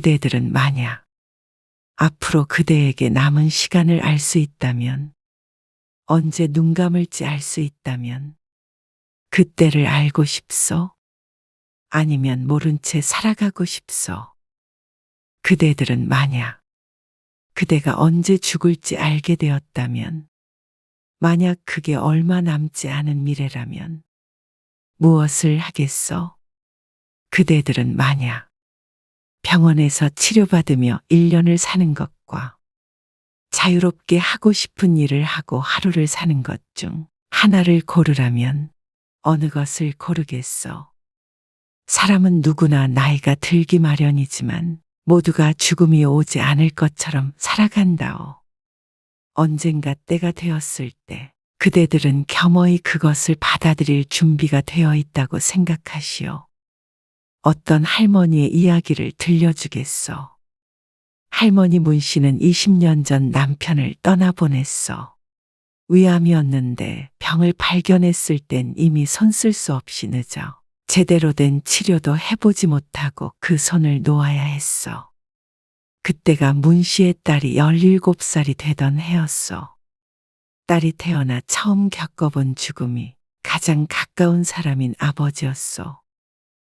그대들은 만약 앞으로 그대에게 남은 시간을 알 수 있다면, 언제 눈 감을지 알 수 있다면, 그때를 알고 싶소? 아니면 모른 채 살아가고 싶소? 그대들은 만약 그대가 언제 죽을지 알게 되었다면, 만약 그게 얼마 남지 않은 미래라면 무엇을 하겠소? 그대들은 만약 병원에서 치료받으며 1년을 사는 것과 자유롭게 하고 싶은 일을 하고 하루를 사는 것 중 하나를 고르라면 어느 것을 고르겠소? 사람은 누구나 나이가 들기 마련이지만 모두가 죽음이 오지 않을 것처럼 살아간다오. 언젠가 때가 되었을 때 그대들은 겸허히 그것을 받아들일 준비가 되어 있다고 생각하시오. 어떤 할머니의 이야기를 들려주겠소. 할머니 문 씨는 20년 전 남편을 떠나보냈어. 위암이었는데 병을 발견했을 땐 이미 손 쓸 수 없이 늦어 제대로 된 치료도 해보지 못하고 그 손을 놓아야 했어. 그때가 문 씨의 딸이 17살이 되던 해였어. 딸이 태어나 처음 겪어본 죽음이 가장 가까운 사람인 아버지였어.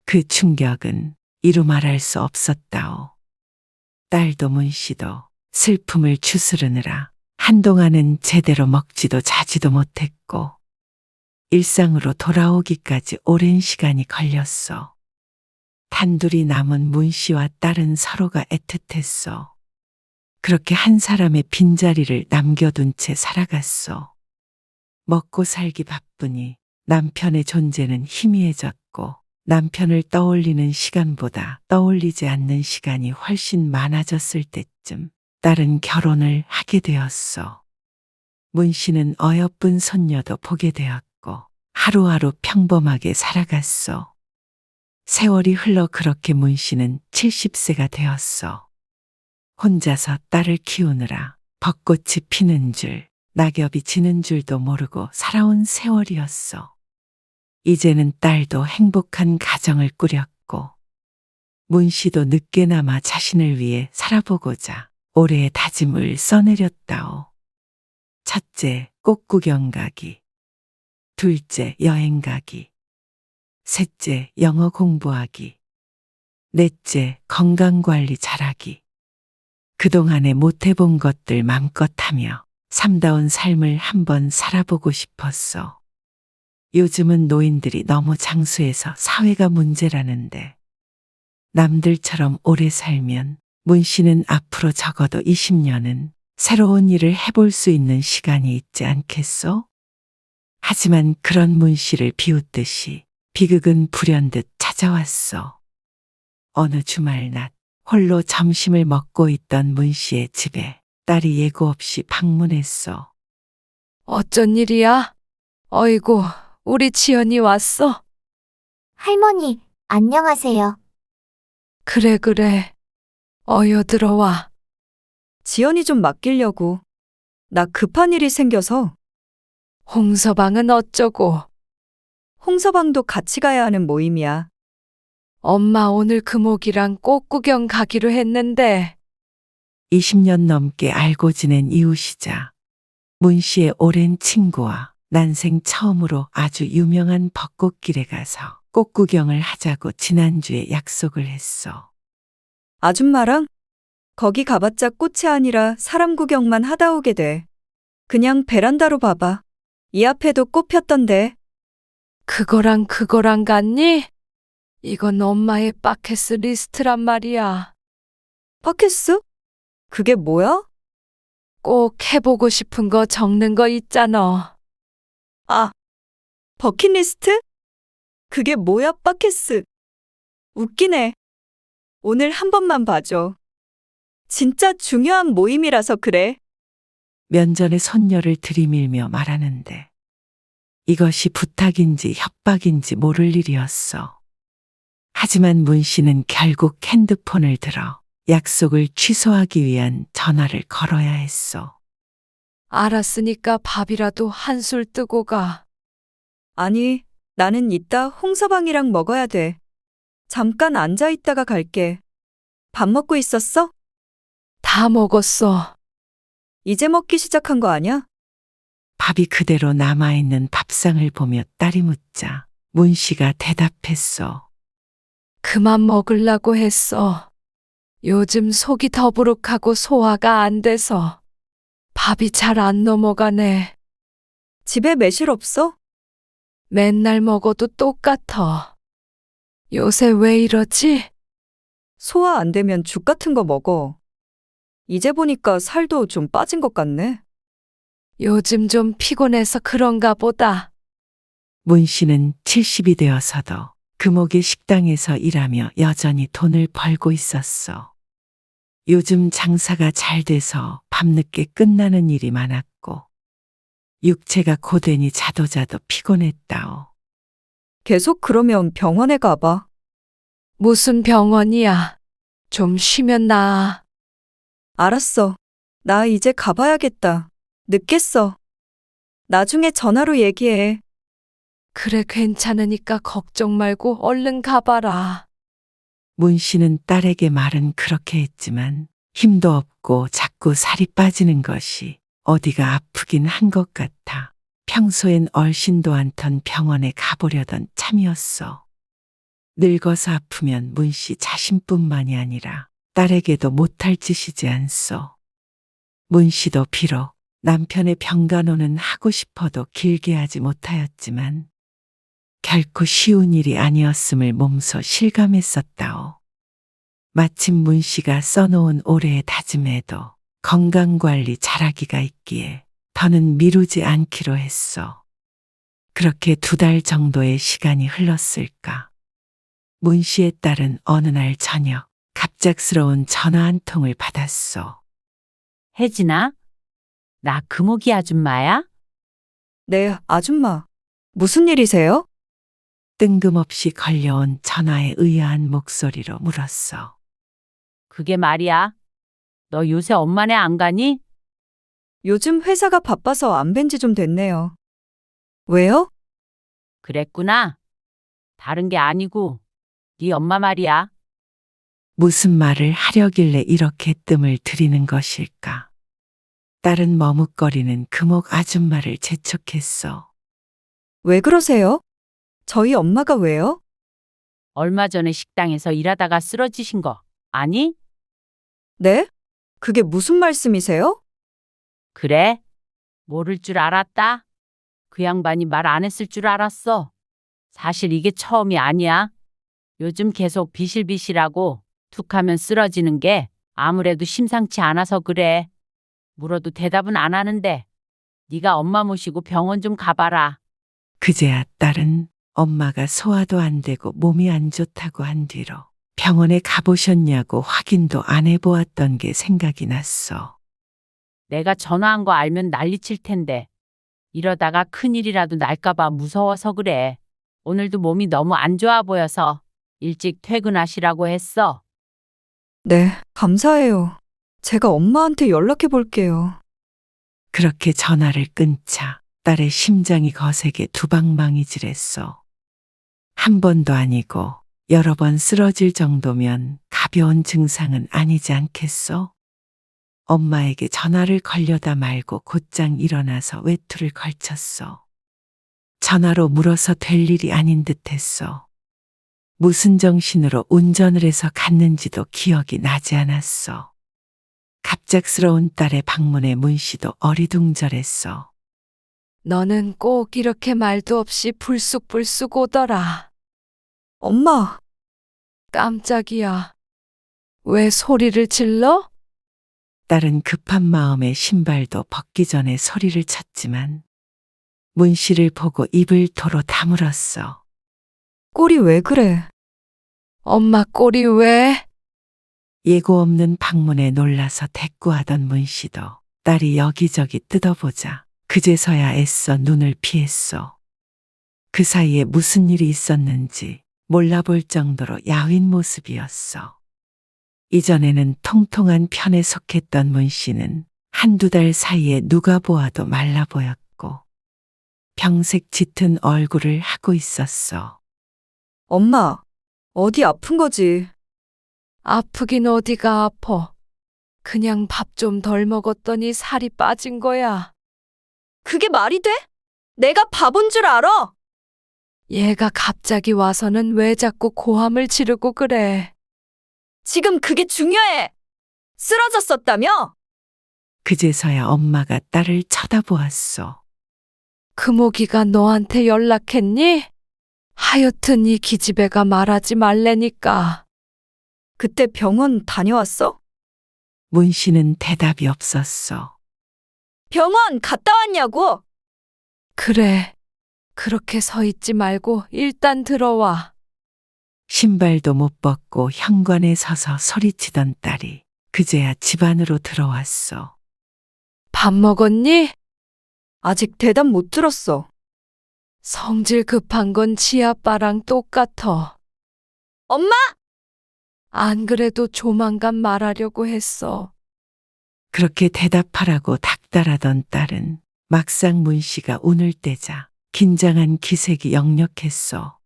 그 충격은 이루 말할 수 없었다오. 딸도 문 씨도 슬픔을 추스르느라 한동안은 제대로 먹지도 자지도 못했고 일상으로 돌아오기까지 오랜 시간이 걸렸어. 단둘이 남은 문 씨와 딸은 서로가 애틋했어. 그렇게 한 사람의 빈자리를 남겨둔 채 살아갔어. 먹고 살기 바쁘니 남편의 존재는 희미해졌고 남편을 떠올리는 시간보다 떠올리지 않는 시간이 훨씬 많아졌을 때쯤 딸은 결혼을 하게 되었어. 문 씨는 어여쁜 손녀도 보게 되었고 하루하루 평범하게 살아갔어. 세월이 흘러 그렇게 문 씨는 70세가 되었어. 혼자서 딸을 키우느라 벚꽃이 피는 줄, 낙엽이 지는 줄도 모르고 살아온 세월이었어. 이제는 딸도 행복한 가정을 꾸렸고 문 씨도 늦게나마 자신을 위해 살아보고자 올해의 다짐을 써내렸다오. 첫째, 꽃구경 가기. 둘째, 여행 가기. 셋째, 영어 공부하기. 넷째, 건강관리 잘하기. 그동안에 못해본 것들 맘껏 하며 삶다운 삶을 한번 살아보고 싶었어. 요즘은 노인들이 너무 장수해서 사회가 문제라는데 남들처럼 오래 살면 문 씨는 앞으로 적어도 20년은 새로운 일을 해볼 수 있는 시간이 있지 않겠소? 하지만 그런 문 씨를 비웃듯이 비극은 불현듯 찾아왔어. 어느 주말 낮 홀로 점심을 먹고 있던 문 씨의 집에 딸이 예고 없이 방문했어. 어쩐 일이야? 어이구, 우리 지연이 왔어? 할머니, 안녕하세요. 그래. 어여 들어와. 지연이 좀 맡기려고. 나 급한 일이 생겨서. 홍서방은 어쩌고? 홍서방도 같이 가야 하는 모임이야. 엄마 오늘 금옥이랑 꽃 구경 가기로 했는데. 20년 넘게 알고 지낸 이웃이자 문 씨의 오랜 친구와 난생 처음으로 아주 유명한 벚꽃길에 가서 꽃 구경을 하자고 지난주에 약속을 했어. 아줌마랑? 거기 가봤자 꽃이 아니라 사람 구경만 하다 오게 돼. 그냥 베란다로 봐봐. 이 앞에도 꽃 폈던데. 그거랑 같니? 이건 엄마의 바켓 리스트란 말이야. 버킷스? 그게 뭐야? 꼭 해보고 싶은 거 적는 거 있잖아. 아, 버킷리스트? 그게 뭐야, 버킷스? 웃기네. 오늘 한 번만 봐줘. 진짜 중요한 모임이라서 그래. 면전에 손녀를 들이밀며 말하는데 이것이 부탁인지 협박인지 모를 일이었어. 하지만 문 씨는 결국 핸드폰을 들어 약속을 취소하기 위한 전화를 걸어야 했어. 알았으니까 밥이라도 한술 뜨고 가. 아니, 나는 이따 홍서방이랑 먹어야 돼. 잠깐 앉아 있다가 갈게. 밥 먹고 있었어? 다 먹었어. 이제 먹기 시작한 거 아냐? 밥이 그대로 남아있는 밥상을 보며 딸이 묻자 문 씨가 대답했어. 그만 먹으려고 했어. 요즘 속이 더부룩하고 소화가 안 돼서 밥이 잘 안 넘어가네. 집에 매실 없어? 맨날 먹어도 똑같아. 요새 왜 이러지? 소화 안 되면 죽 같은 거 먹어. 이제 보니까 살도 좀 빠진 것 같네. 요즘 좀 피곤해서 그런가 보다. 문 씨는 70이 되어서도 금옥의 식당에서 일하며 여전히 돈을 벌고 있었어. 요즘 장사가 잘 돼서 밤늦게 끝나는 일이 많았고 육체가 고되니 자도자도 피곤했다오. 계속 그러면 병원에 가봐. 무슨 병원이야? 좀 쉬면 나아. 알았어. 나 이제 가봐야겠다. 늦겠어. 나중에 전화로 얘기해. 그래, 괜찮으니까 걱정 말고 얼른 가봐라. 문 씨는 딸에게 말은 그렇게 했지만 힘도 없고 자꾸 살이 빠지는 것이 어디가 아프긴 한 것 같아 평소엔 얼씬도 않던 병원에 가보려던 참이었어. 늙어서 아프면 문 씨 자신뿐만이 아니라 딸에게도 못할 짓이지 않소. 문 씨도 비록 남편의 병간호는 하고 싶어도 길게 하지 못하였지만 결코 쉬운 일이 아니었음을 몸소 실감했었다오. 마침 문 씨가 써놓은 올해의 다짐에도 건강관리 잘하기가 있기에 더는 미루지 않기로 했어. 그렇게 2달 정도의 시간이 흘렀을까. 문 씨의 딸은 어느 날 저녁 갑작스러운 전화 한 통을 받았소. 혜진아? 나 금옥이 아줌마야? 네, 아줌마. 무슨 일이세요? 뜬금없이 걸려온 전화에 의아한 목소리로 물었어. 그게 말이야. 너 요새 엄마네 안 가니? 요즘 회사가 바빠서 안 뵌 지 좀 됐네요. 왜요? 그랬구나. 다른 게 아니고 네 엄마 말이야. 무슨 말을 하려길래 이렇게 뜸을 들이는 것일까. 딸은 머뭇거리는 금옥 아줌마를 재촉했어. 왜 그러세요? 저희 엄마가 왜요? 얼마 전에 식당에서 일하다가 쓰러지신 거 아니? 네? 그게 무슨 말씀이세요? 그래? 모를 줄 알았다. 그 양반이 말 안 했을 줄 알았어. 사실 이게 처음이 아니야. 요즘 계속 비실비실하고 툭하면 쓰러지는 게 아무래도 심상치 않아서 그래. 물어도 대답은 안 하는데 네가 엄마 모시고 병원 좀 가봐라. 그제야 딸은 엄마가 소화도 안 되고 몸이 안 좋다고 한 뒤로 병원에 가보셨냐고 확인도 안 해보았던 게 생각이 났어. 내가 전화한 거 알면 난리칠 텐데 이러다가 큰일이라도 날까봐 무서워서 그래. 오늘도 몸이 너무 안 좋아 보여서 일찍 퇴근하시라고 했어. 네, 감사해요. 제가 엄마한테 연락해 볼게요. 그렇게 전화를 끊자 딸의 심장이 거세게 두방망이질했어. 한 번도 아니고 여러 번 쓰러질 정도면 가벼운 증상은 아니지 않겠어? 엄마에게 전화를 걸려다 말고 곧장 일어나서 외투를 걸쳤어. 전화로 물어서 될 일이 아닌 듯했어. 무슨 정신으로 운전을 해서 갔는지도 기억이 나지 않았어. 갑작스러운 딸의 방문에 문 씨도 어리둥절했어. 너는 꼭 이렇게 말도 없이 불쑥불쑥 오더라. 엄마, 깜짝이야. 왜 소리를 질러? 딸은 급한 마음에 신발도 벗기 전에 소리를 쳤지만 문 씨를 보고 입을 도로 다물었어. 꼴이 왜 그래? 엄마 꼴이 왜? 예고 없는 방문에 놀라서 대꾸하던 문 씨도 딸이 여기저기 뜯어보자 그제서야 애써 눈을 피했어. 그 사이에 무슨 일이 있었는지 몰라볼 정도로 야윈 모습이었어. 이전에는 통통한 편에 속했던 문 씨는 한두 달 사이에 누가 보아도 말라 보였고 병색 짙은 얼굴을 하고 있었어. 엄마, 어디 아픈 거지? 아프긴 어디가 아파. 그냥 밥 좀 덜 먹었더니 살이 빠진 거야. 그게 말이 돼? 내가 바본 줄 알아? 얘가 갑자기 와서는 왜 자꾸 고함을 지르고 그래. 지금 그게 중요해. 쓰러졌었다며? 그제서야 엄마가 딸을 쳐다보았소. 금옥이가 너한테 연락했니? 하여튼 이 기집애가 말하지 말래니까. 그때 병원 다녀왔어? 문 씨는 대답이 없었소. 병원 갔다 왔냐고? 그래. 그렇게 서 있지 말고 일단 들어와. 신발도 못 벗고 현관에 서서 소리치던 딸이 그제야 집 안으로 들어왔소. 밥 먹었니? 아직 대답 못 들었어. 성질 급한 건 지아빠랑 똑같아. 엄마! 안 그래도 조만간 말하려고 했어. 그렇게 대답하라고 닥달하던 딸은 막상 문 씨가 운을 떼자 긴장한 기색이 역력했소.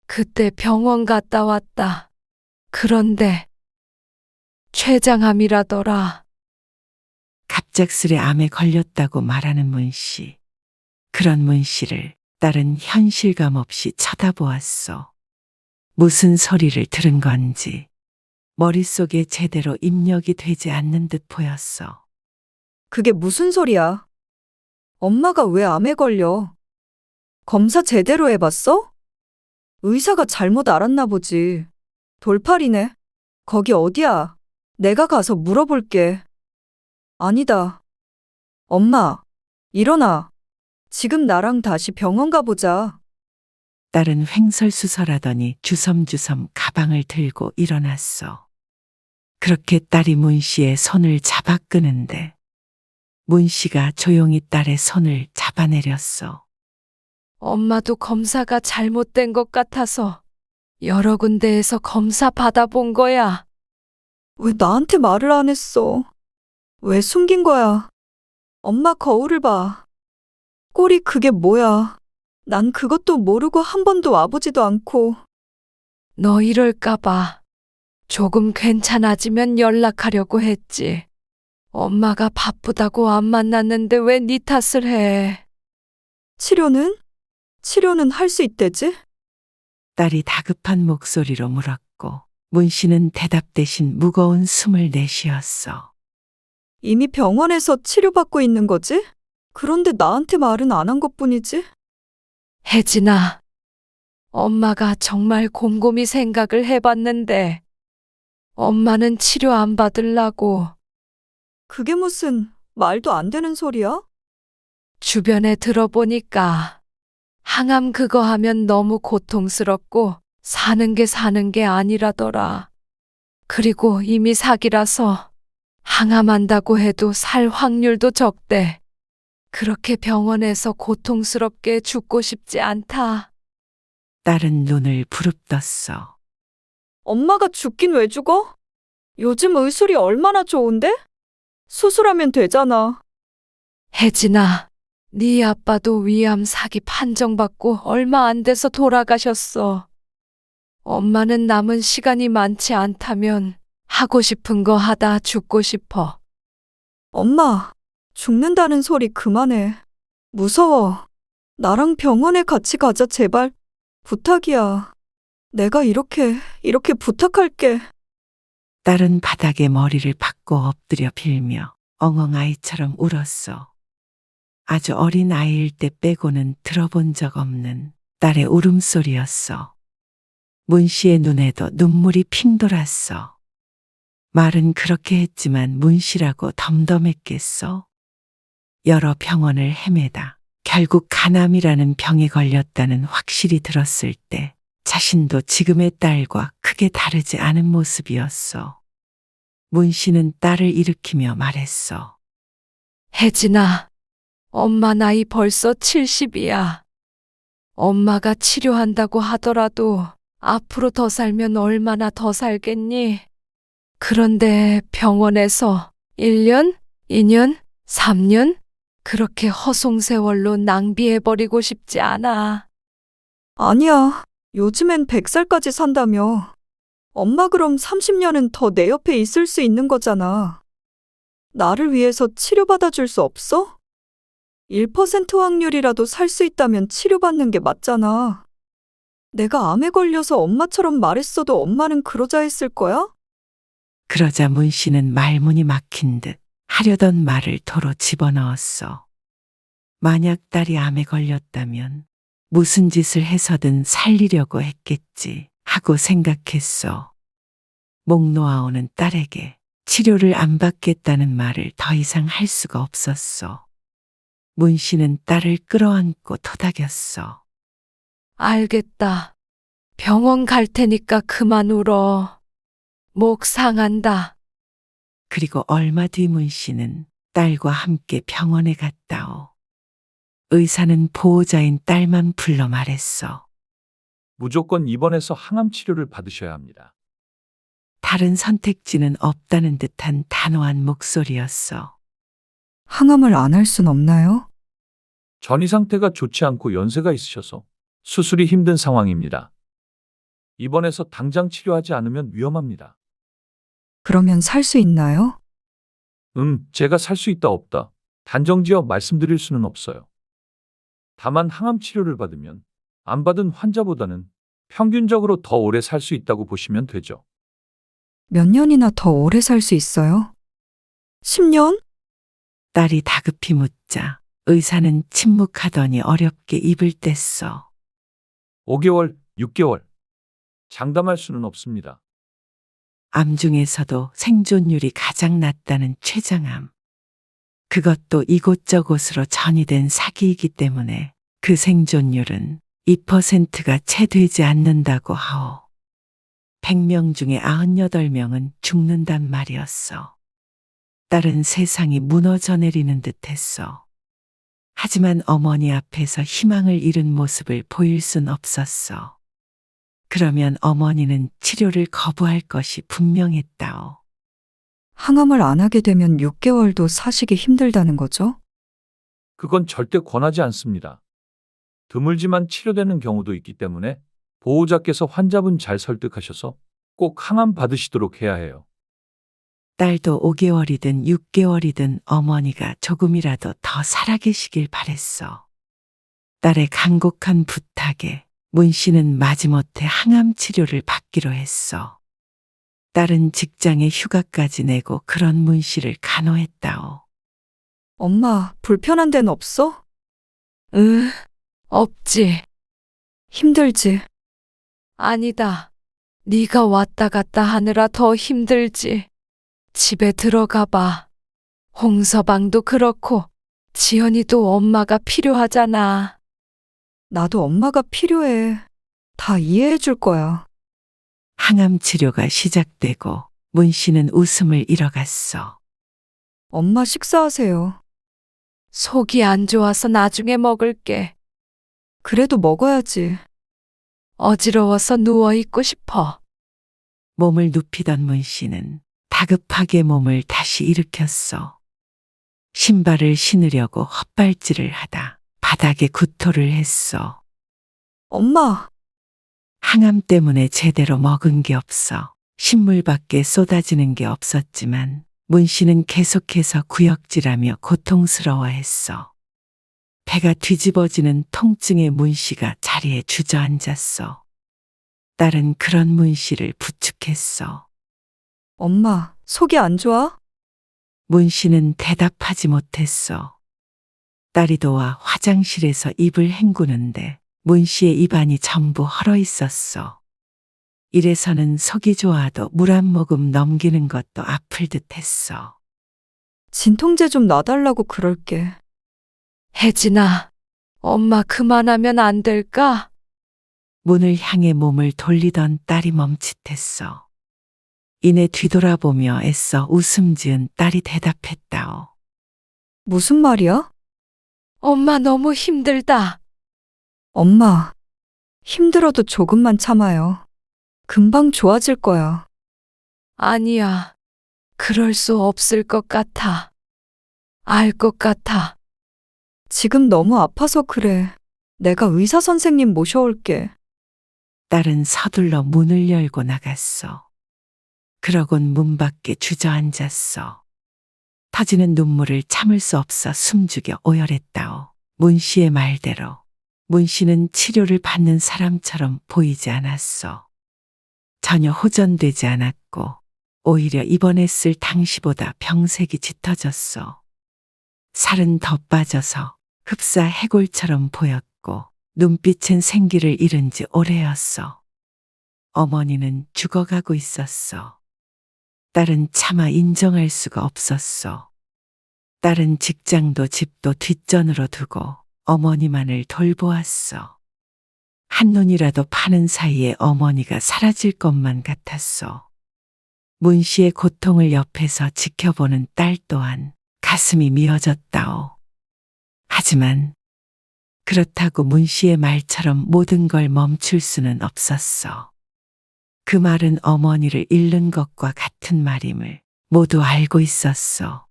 그때 병원 갔다 왔다. 그런데 췌장암이라더라. 갑작스레 암에 걸렸다고 말하는 문 씨. 그런 문 씨를 딸은 현실감 없이 쳐다보았소. 무슨 소리를 들은 건지 머릿속에 제대로 입력이 되지 않는 듯 보였어. 그게 무슨 소리야? 엄마가 왜 암에 걸려? 검사 제대로 해봤어? 의사가 잘못 알았나 보지. 돌팔이네. 거기 어디야? 내가 가서 물어볼게. 아니다. 엄마, 일어나. 지금 나랑 다시 병원 가보자. 딸은 횡설수설하더니 주섬주섬 가방을 들고 일어났어. 그렇게 딸이 문 씨의 손을 잡아 끄는데 문 씨가 조용히 딸의 손을 잡아내렸어. 엄마도 검사가 잘못된 것 같아서 여러 군데에서 검사 받아본 거야. 왜 나한테 말을 안 했어? 왜 숨긴 거야? 엄마 거울을 봐. 꼴이 그게 뭐야? 난 그것도 모르고 한 번도 와보지도 않고. 너 이럴까봐 조금 괜찮아지면 연락하려고 했지. 엄마가 바쁘다고 안 만났는데 왜 네 탓을 해? 치료는? 치료는 할 수 있대지? 딸이 다급한 목소리로 물었고 문 씨는 대답 대신 무거운 숨을 내쉬었어. 이미 병원에서 치료받고 있는 거지? 그런데 나한테 말은 안 한 것뿐이지? 혜진아, 엄마가 정말 곰곰이 생각을 해봤는데 엄마는 치료 안 받으려고. 그게 무슨 말도 안 되는 소리야? 주변에 들어보니까 항암 그거 하면 너무 고통스럽고 사는 게 아니라더라. 그리고 이미 사기라서 항암한다고 해도 살 확률도 적대. 그렇게 병원에서 고통스럽게 죽고 싶지 않다. 딸은 눈을 부릅떴어. 엄마가 죽긴 왜 죽어? 요즘 의술이 얼마나 좋은데? 수술하면 되잖아. 혜진아, 네 아빠도 위암 사기 판정받고 얼마 안 돼서 돌아가셨어. 엄마는 남은 시간이 많지 않다면 하고 싶은 거 하다 죽고 싶어. 엄마, 죽는다는 소리 그만해. 무서워. 나랑 병원에 같이 가자, 제발. 부탁이야. 내가 이렇게 부탁할게. 딸은 바닥에 머리를 박고 엎드려 빌며 엉엉아이처럼 울었어. 아주 어린 아이일 때 빼고는 들어본 적 없는 딸의 울음소리였어. 문 씨의 눈에도 눈물이 핑 돌았어. 말은 그렇게 했지만 문 씨라고 덤덤했겠어? 여러 병원을 헤매다 결국 간암이라는 병에 걸렸다는 확실히 들었을 때 자신도 지금의 딸과 크게 다르지 않은 모습이었어. 문 씨는 딸을 일으키며 말했어. 혜진아, 엄마 나이 벌써 70이야. 엄마가 치료한다고 하더라도 앞으로 더 살면 얼마나 더 살겠니? 그런데 병원에서 1년, 2년, 3년? 그렇게 허송세월로 낭비해버리고 싶지 않아. 아니야. 요즘엔 100살까지 산다며. 엄마 그럼 30년은 더 내 옆에 있을 수 있는 거잖아. 나를 위해서 치료받아 줄 수 없어? 1% 확률이라도 살 수 있다면 치료받는 게 맞잖아. 내가 암에 걸려서 엄마처럼 말했어도 엄마는 그러자 했을 거야? 그러자 문 씨는 말문이 막힌 듯 하려던 말을 도로 집어넣었어. 만약 딸이 암에 걸렸다면 무슨 짓을 해서든 살리려고 했겠지 하고 생각했어. 목 놓아오는 딸에게 치료를 안 받겠다는 말을 더 이상 할 수가 없었어. 문 씨는 딸을 끌어안고 토닥였어. 알겠다. 병원 갈 테니까 그만 울어. 목 상한다. 그리고 얼마 뒤 문 씨는 딸과 함께 병원에 갔다오. 의사는 보호자인 딸만 불러 말했어. 무조건 입원해서 항암 치료를 받으셔야 합니다. 다른 선택지는 없다는 듯한 단호한 목소리였어. 항암을 안 할 순 없나요? 전이 상태가 좋지 않고 연세가 있으셔서 수술이 힘든 상황입니다. 입원해서 당장 치료하지 않으면 위험합니다. 그러면 살 수 있나요? 제가 살 수 있다 없다. 단정지어 말씀드릴 수는 없어요. 다만 항암 치료를 받으면 안 받은 환자보다는 평균적으로 더 오래 살 수 있다고 보시면 되죠. 몇 년이나 더 오래 살 수 있어요? 10년? 딸이 다급히 묻자 의사는 침묵하더니 어렵게 입을 뗐어. 5개월, 6개월. 장담할 수는 없습니다. 암 중에서도 생존율이 가장 낮다는 췌장암. 그것도 이곳저곳으로 전이된 사기이기 때문에 그 생존율은 2%가 채 되지 않는다고 하오. 100명 중에 98명은 죽는단 말이었어. 딸은 세상이 무너져 내리는 듯했어. 하지만 어머니 앞에서 희망을 잃은 모습을 보일 순 없었어. 그러면 어머니는 치료를 거부할 것이 분명했다오. 항암을 안 하게 되면 6개월도 사시기 힘들다는 거죠? 그건 절대 권하지 않습니다. 드물지만 치료되는 경우도 있기 때문에 보호자께서 환자분 잘 설득하셔서 꼭 항암 받으시도록 해야 해요. 딸도 5개월이든 6개월이든 어머니가 조금이라도 더 살아계시길 바랬어. 딸의 간곡한 부탁에 문 씨는 마지못해 항암 치료를 받기로 했어. 딸은 직장에 휴가까지 내고 그런 문 씨를 간호했다오. 엄마, 불편한 데는 없어? 없지. 힘들지? 아니다. 네가 왔다 갔다 하느라 더 힘들지. 집에 들어가 봐. 홍서방도 그렇고 지연이도 엄마가 필요하잖아. 나도 엄마가 필요해. 다 이해해 줄 거야. 항암 치료가 시작되고 문 씨는 웃음을 잃어갔어. 엄마 식사하세요. 속이 안 좋아서 나중에 먹을게. 그래도 먹어야지. 어지러워서 누워있고 싶어. 몸을 눕히던 문 씨는 다급하게 몸을 다시 일으켰어. 신발을 신으려고 헛발질을 하다 바닥에 구토를 했어. 엄마, 항암 때문에 제대로 먹은 게 없어 신물밖에 쏟아지는 게 없었지만 문 씨는 계속해서 구역질하며 고통스러워했어. 배가 뒤집어지는 통증에 문 씨가 자리에 주저앉았어. 딸은 그런 문 씨를 부축했어. 엄마, 속이 안 좋아? 문 씨는 대답하지 못했어. 딸이 도와 화장실에서 입을 헹구는데 문 씨의 입안이 전부 헐어 있었어. 이래서는 속이 좋아도 물 한 모금 넘기는 것도 아플 듯 했어. 진통제 좀 놔달라고 그럴게. 혜진아, 엄마 그만하면 안 될까? 문을 향해 몸을 돌리던 딸이 멈칫했어. 이내 뒤돌아보며 애써 웃음 지은 딸이 대답했다오. 무슨 말이야? 엄마 너무 힘들다. 엄마, 힘들어도 조금만 참아요. 금방 좋아질 거야. 아니야. 그럴 수 없을 것 같아. 알 것 같아. 지금 너무 아파서 그래. 내가 의사 선생님 모셔올게. 딸은 서둘러 문을 열고 나갔어. 그러곤 문 밖에 주저앉았어. 터지는 눈물을 참을 수 없어 숨죽여 오열했다오. 문 씨의 말대로 문 씨는 치료를 받는 사람처럼 보이지 않았어. 전혀 호전되지 않았고 오히려 입원했을 당시보다 병색이 짙어졌어. 살은 더 빠져서 흡사 해골처럼 보였고 눈빛은 생기를 잃은 지 오래였어. 어머니는 죽어가고 있었어. 딸은 차마 인정할 수가 없었어. 딸은 직장도 집도 뒷전으로 두고 어머니만을 돌보았어. 한눈이라도 파는 사이에 어머니가 사라질 것만 같았어. 문 씨의 고통을 옆에서 지켜보는 딸 또한 가슴이 미어졌다오. 하지만 그렇다고 문 씨의 말처럼 모든 걸 멈출 수는 없었어. 그 말은 어머니를 잃는 것과 같은 말임을 모두 알고 있었어.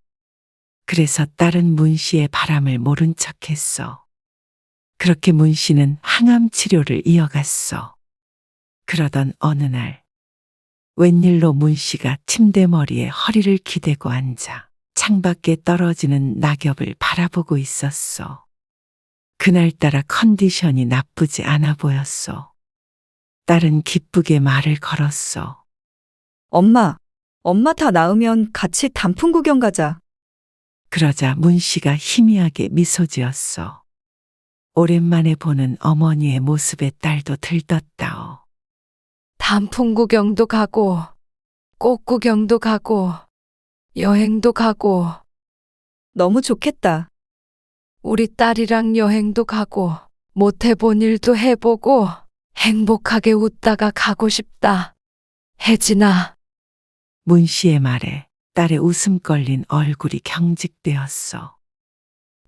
그래서 딸은 문 씨의 바람을 모른 척했어. 그렇게 문 씨는 항암 치료를 이어갔어. 그러던 어느 날 웬일로 문 씨가 침대 머리에 허리를 기대고 앉아 창밖에 떨어지는 낙엽을 바라보고 있었어. 그날따라 컨디션이 나쁘지 않아 보였어. 딸은 기쁘게 말을 걸었어. 엄마 다 나으면 같이 단풍 구경 가자. 그러자 문 씨가 희미하게 미소 지었어. 오랜만에 보는 어머니의 모습에 딸도 들떴다오. 단풍 구경도 가고, 꽃 구경도 가고, 여행도 가고, 너무 좋겠다. 우리 딸이랑 여행도 가고, 못 해본 일도 해보고, 행복하게 웃다가 가고 싶다. 혜진아, 문 씨의 말에 딸의 웃음 걸린 얼굴이 경직되었어.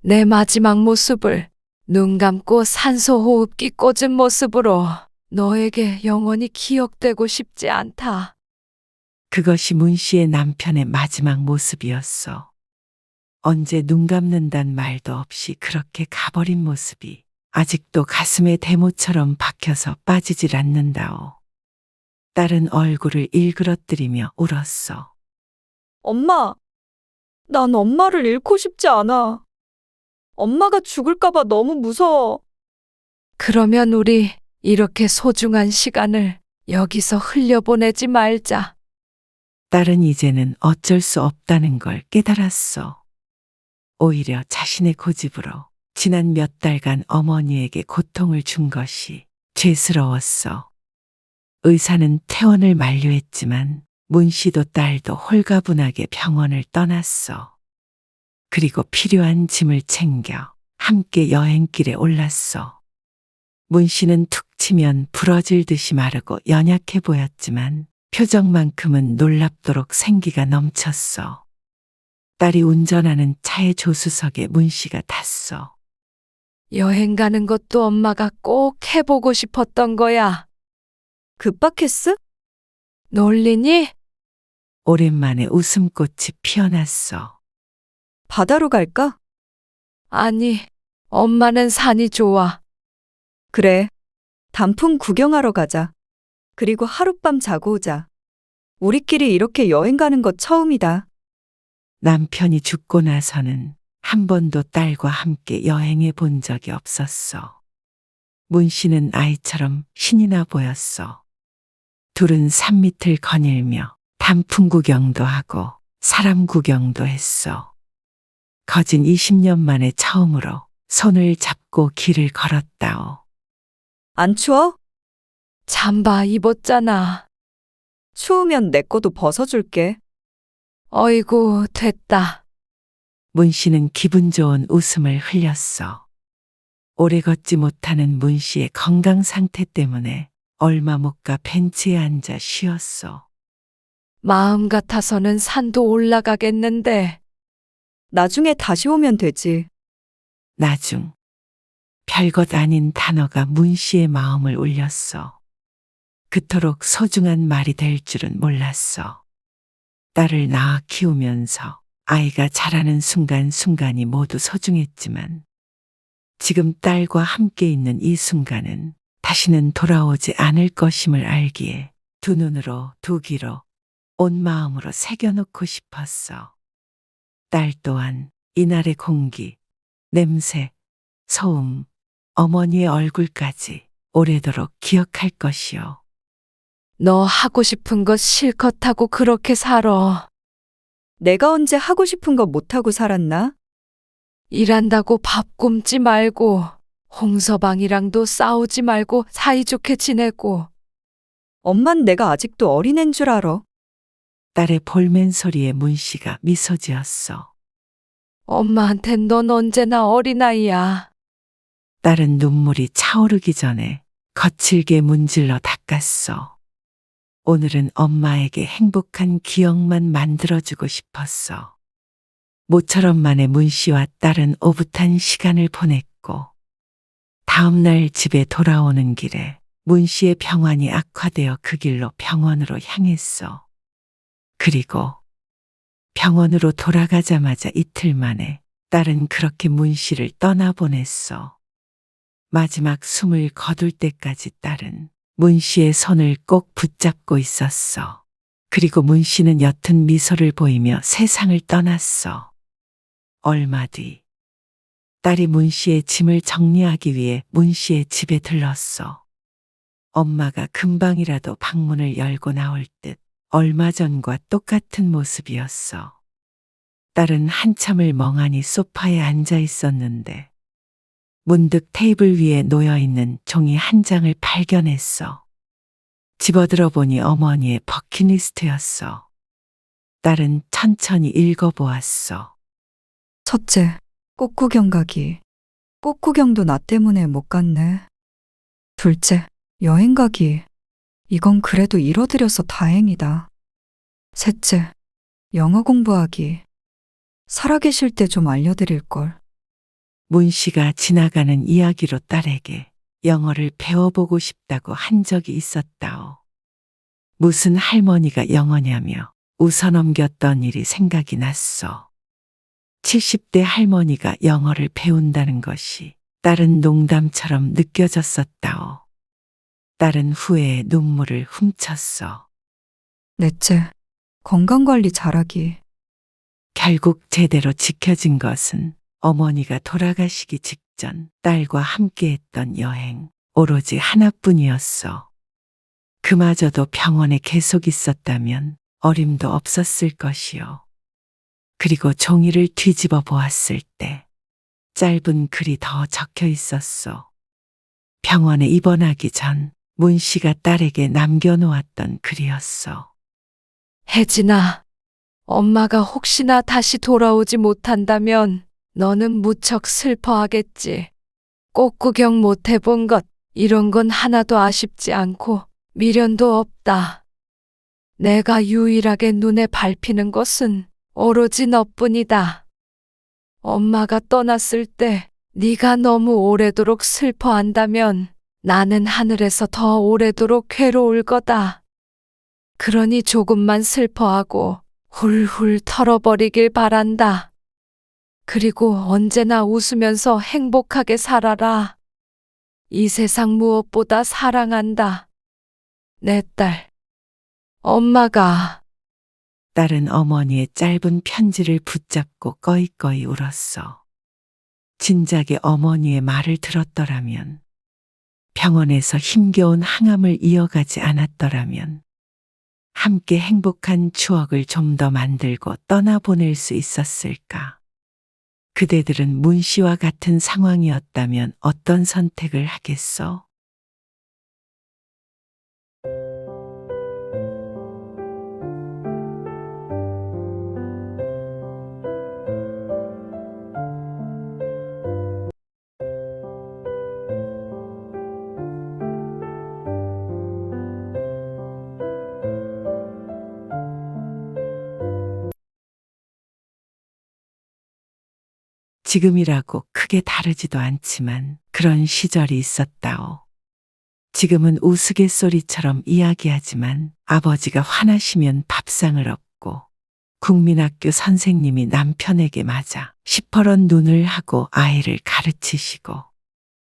내 마지막 모습을 눈 감고 산소 호흡기 꽂은 모습으로 너에게 영원히 기억되고 싶지 않다. 그것이 문 씨의 남편의 마지막 모습이었어. 언제 눈 감는단 말도 없이 그렇게 가버린 모습이 아직도 가슴에 대모처럼 박혀서 빠지질 않는다오. 딸은 얼굴을 일그러뜨리며 울었어. 엄마, 난 엄마를 잃고 싶지 않아. 엄마가 죽을까봐 너무 무서워. 그러면 우리 이렇게 소중한 시간을 여기서 흘려보내지 말자. 딸은 이제는 어쩔 수 없다는 걸 깨달았어. 오히려 자신의 고집으로 지난 몇 달간 어머니에게 고통을 준 것이 죄스러웠어. 의사는 퇴원을 만료했지만 문 씨도 딸도 홀가분하게 병원을 떠났어. 그리고 필요한 짐을 챙겨 함께 여행길에 올랐어. 문 씨는 툭 치면 부러질 듯이 마르고 연약해 보였지만 표정만큼은 놀랍도록 생기가 넘쳤어. 딸이 운전하는 차의 조수석에 문 씨가 탔어. 여행 가는 것도 엄마가 꼭 해보고 싶었던 거야. 급박했어? 놀리니? 오랜만에 웃음꽃이 피어났어. 바다로 갈까? 아니, 엄마는 산이 좋아. 그래. 단풍 구경하러 가자. 그리고 하룻밤 자고 오자. 우리끼리 이렇게 여행 가는 거 처음이다. 남편이 죽고 나서는 한 번도 딸과 함께 여행해 본 적이 없었어. 문 씨는 아이처럼 신이 나 보였어. 둘은 산밑을 거닐며 단풍 구경도 하고 사람 구경도 했어. 거진 20년 만에 처음으로 손을 잡고 길을 걸었다오. 안 추워? 잠바 입었잖아. 추우면 내 거도 벗어줄게. 어이구, 됐다. 문 씨는 기분 좋은 웃음을 흘렸어. 오래 걷지 못하는 문 씨의 건강 상태 때문에 얼마 못 가 벤치에 앉아 쉬었어. 마음 같아서는 산도 올라가겠는데. 나중에 다시 오면 되지. 나중. 별것 아닌 단어가 문 씨의 마음을 울렸어. 그토록 소중한 말이 될 줄은 몰랐어. 딸을 낳아 키우면서 아이가 자라는 순간순간이 모두 소중했지만 지금 딸과 함께 있는 이 순간은 다시 다시는 돌아오지 않을 것임을 알기에 두 눈으로 두 귀로 온 마음으로 새겨놓고 싶었어. 딸 또한 이날의 공기, 냄새, 소음, 어머니의 얼굴까지 오래도록 기억할 것이요. 너 하고 싶은 거 실컷 하고 그렇게 살아. 내가 언제 하고 싶은 거 못하고 살았나? 일한다고 밥 굶지 말고 홍서방이랑도 싸우지 말고 사이좋게 지내고. 엄만 내가 아직도 어린애인 줄 알아. 딸의 볼멘 소리에 문씨가 미소 지었어. 엄마한텐 넌 언제나 어린아이야. 딸은 눈물이 차오르기 전에 거칠게 문질러 닦았어. 오늘은 엄마에게 행복한 기억만 만들어주고 싶었어. 모처럼 만에 문씨와 딸은 오붓한 시간을 보냈고, 다음날 집에 돌아오는 길에 문씨의 병환이 악화되어 그 길로 병원으로 향했어. 그리고 병원으로 돌아가자마자 이틀 만에 딸은 그렇게 문씨를 떠나보냈어. 마지막 숨을 거둘 때까지 딸은 문씨의 손을 꼭 붙잡고 있었어. 그리고 문씨는 옅은 미소를 보이며 세상을 떠났어. 얼마 뒤 딸이 문씨의 짐을 정리하기 위해 문씨의 집에 들렀어. 엄마가 금방이라도 방문을 열고 나올 듯 얼마 전과 똑같은 모습이었어. 딸은 한참을 멍하니 소파에 앉아 있었는데 문득 테이블 위에 놓여있는 종이 한 장을 발견했어. 집어들어 보니 어머니의 버킷리스트였어. 딸은 천천히 읽어보았어. 첫째, 꽃구경 가기. 꽃구경도 나 때문에 못 갔네. 둘째, 여행 가기. 이건 그래도 이뤄드려서 다행이다. 셋째, 영어 공부하기. 살아계실 때 좀 알려드릴걸. 문씨가 지나가는 이야기로 딸에게 영어를 배워보고 싶다고 한 적이 있었다오. 무슨 할머니가 영어냐며 웃어넘겼던 일이 생각이 났어. 70대 할머니가 영어를 배운다는 것이 딸은 농담처럼 느껴졌었다오. 딸은 후회에 눈물을 훔쳤어. 넷째, 건강관리 잘하기. 결국 제대로 지켜진 것은 어머니가 돌아가시기 직전 딸과 함께했던 여행, 오로지 하나뿐이었어. 그마저도 병원에 계속 있었다면 어림도 없었을 것이요. 그리고 종이를 뒤집어 보았을 때 짧은 글이 더 적혀 있었어. 병원에 입원하기 전 문씨가 딸에게 남겨놓았던 글이었어. 혜진아, 엄마가 혹시나 다시 돌아오지 못한다면 너는 무척 슬퍼하겠지. 꽃구경 못 해본 것, 이런 건 하나도 아쉽지 않고 미련도 없다. 내가 유일하게 눈에 밟히는 것은 오로지 너뿐이다. 엄마가 떠났을 때 네가 너무 오래도록 슬퍼한다면 나는 하늘에서 더 오래도록 괴로울 거다. 그러니 조금만 슬퍼하고 훌훌 털어버리길 바란다. 그리고 언제나 웃으면서 행복하게 살아라. 이 세상 무엇보다 사랑한다. 내 딸. 엄마가. 딸은 어머니의 짧은 편지를 붙잡고 꺼이꺼이 울었어. 진작에 어머니의 말을 들었더라면, 병원에서 힘겨운 항암을 이어가지 않았더라면, 함께 행복한 추억을 좀 더 만들고 떠나보낼 수 있었을까? 그대들은 문씨와 같은 상황이었다면 어떤 선택을 하겠어? 지금이라고 크게 다르지도 않지만 그런 시절이 있었다오. 지금은 우스갯소리처럼 이야기하지만 아버지가 화나시면 밥상을 엎고 국민학교 선생님이 남편에게 맞아 시퍼런 눈을 하고 아이를 가르치시고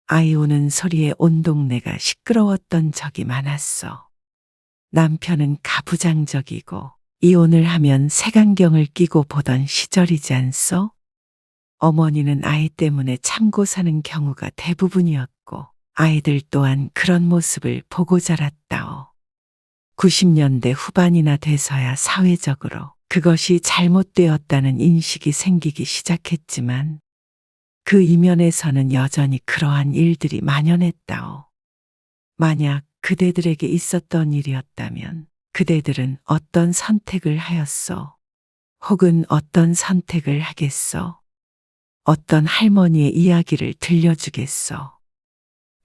아이 우는 소리에 온 동네가 시끄러웠던 적이 많았어. 남편은 가부장적이고 이혼을 하면 색안경을 끼고 보던 시절이지 않소? 어머니는 아이 때문에 참고 사는 경우가 대부분이었고 아이들 또한 그런 모습을 보고 자랐다오. 90년대 후반이나 돼서야 사회적으로 그것이 잘못되었다는 인식이 생기기 시작했지만 그 이면에서는 여전히 그러한 일들이 만연했다오. 만약 그대들에게 있었던 일이었다면 그대들은 어떤 선택을 하였소? 혹은 어떤 선택을 하겠소? 어떤 할머니의 이야기를 들려주겠소?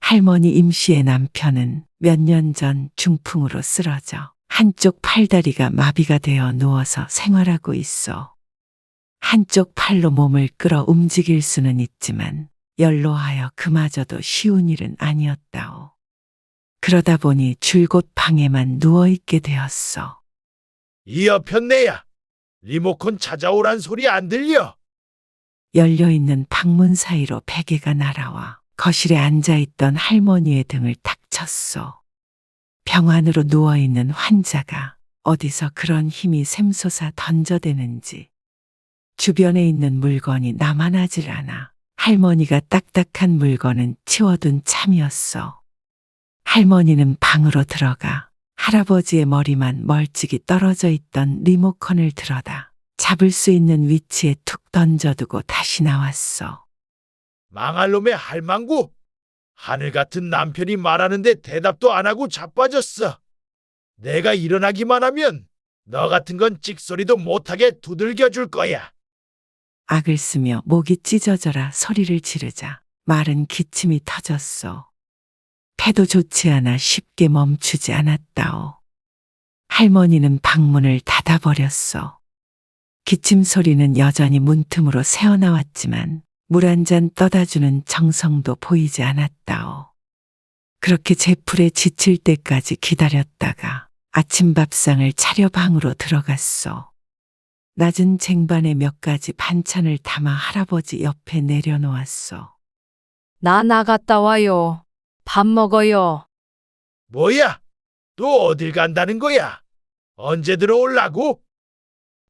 할머니 임씨의 남편은 몇 년 전 중풍으로 쓰러져 한쪽 팔다리가 마비가 되어 누워서 생활하고 있어. 한쪽 팔로 몸을 끌어 움직일 수는 있지만 연로하여 그마저도 쉬운 일은 아니었다오. 그러다 보니 줄곧 방에만 누워있게 되었어. 이 여편네야, 리모컨 찾아오란 소리 안 들려? 열려있는 방문 사이로 베개가 날아와 거실에 앉아있던 할머니의 등을 탁 쳤소. 병 안으로 누워있는 환자가 어디서 그런 힘이 샘솟아 던져대는지. 주변에 있는 물건이 남아나질 않아 할머니가 딱딱한 물건은 치워둔 참이었어. 할머니는 방으로 들어가 할아버지의 머리만 멀찍이 떨어져 있던 리모컨을 들어다 잡을 수 있는 위치에 툭 던져두고 다시 나왔어. 망할 놈의 할망구! 하늘 같은 남편이 말하는데 대답도 안 하고 자빠졌어. 내가 일어나기만 하면 너 같은 건 찍소리도 못하게 두들겨 줄 거야. 악을 쓰며 목이 찢어져라 소리를 지르자 말은 기침이 터졌어. 패도 좋지 않아 쉽게 멈추지 않았다오. 할머니는 방문을 닫아버렸어. 기침 소리는 여전히 문틈으로 새어나왔지만 물 한 잔 떠다주는 정성도 보이지 않았다오. 그렇게 제풀에 지칠 때까지 기다렸다가 아침 밥상을 차려 방으로 들어갔어. 낮은 쟁반에 몇 가지 반찬을 담아 할아버지 옆에 내려놓았어. 나 나갔다 와요. 밥 먹어요. 뭐야? 또 어딜 간다는 거야? 언제 들어올라고?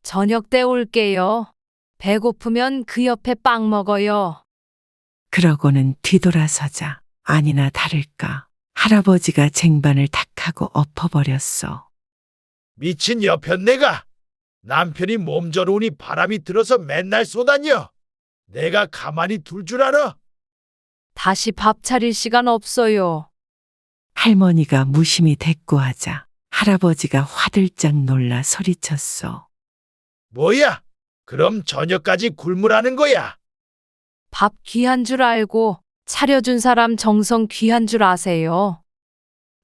저녁 때 올게요. 배고프면 그 옆에 빵 먹어요. 그러고는 뒤돌아서자 아니나 다를까 할아버지가 쟁반을 탁 하고 엎어버렸어. 미친 여편네가! 남편이 몸저러우니 바람이 들어서 맨날 쏘다녀. 내가 가만히 둘 줄 알아? 다시 밥 차릴 시간 없어요. 할머니가 무심히 대꾸하자 할아버지가 화들짝 놀라 소리쳤어. 뭐야? 그럼 저녁까지 굶으라는 거야? 밥 귀한 줄 알고 차려준 사람 정성 귀한 줄 아세요.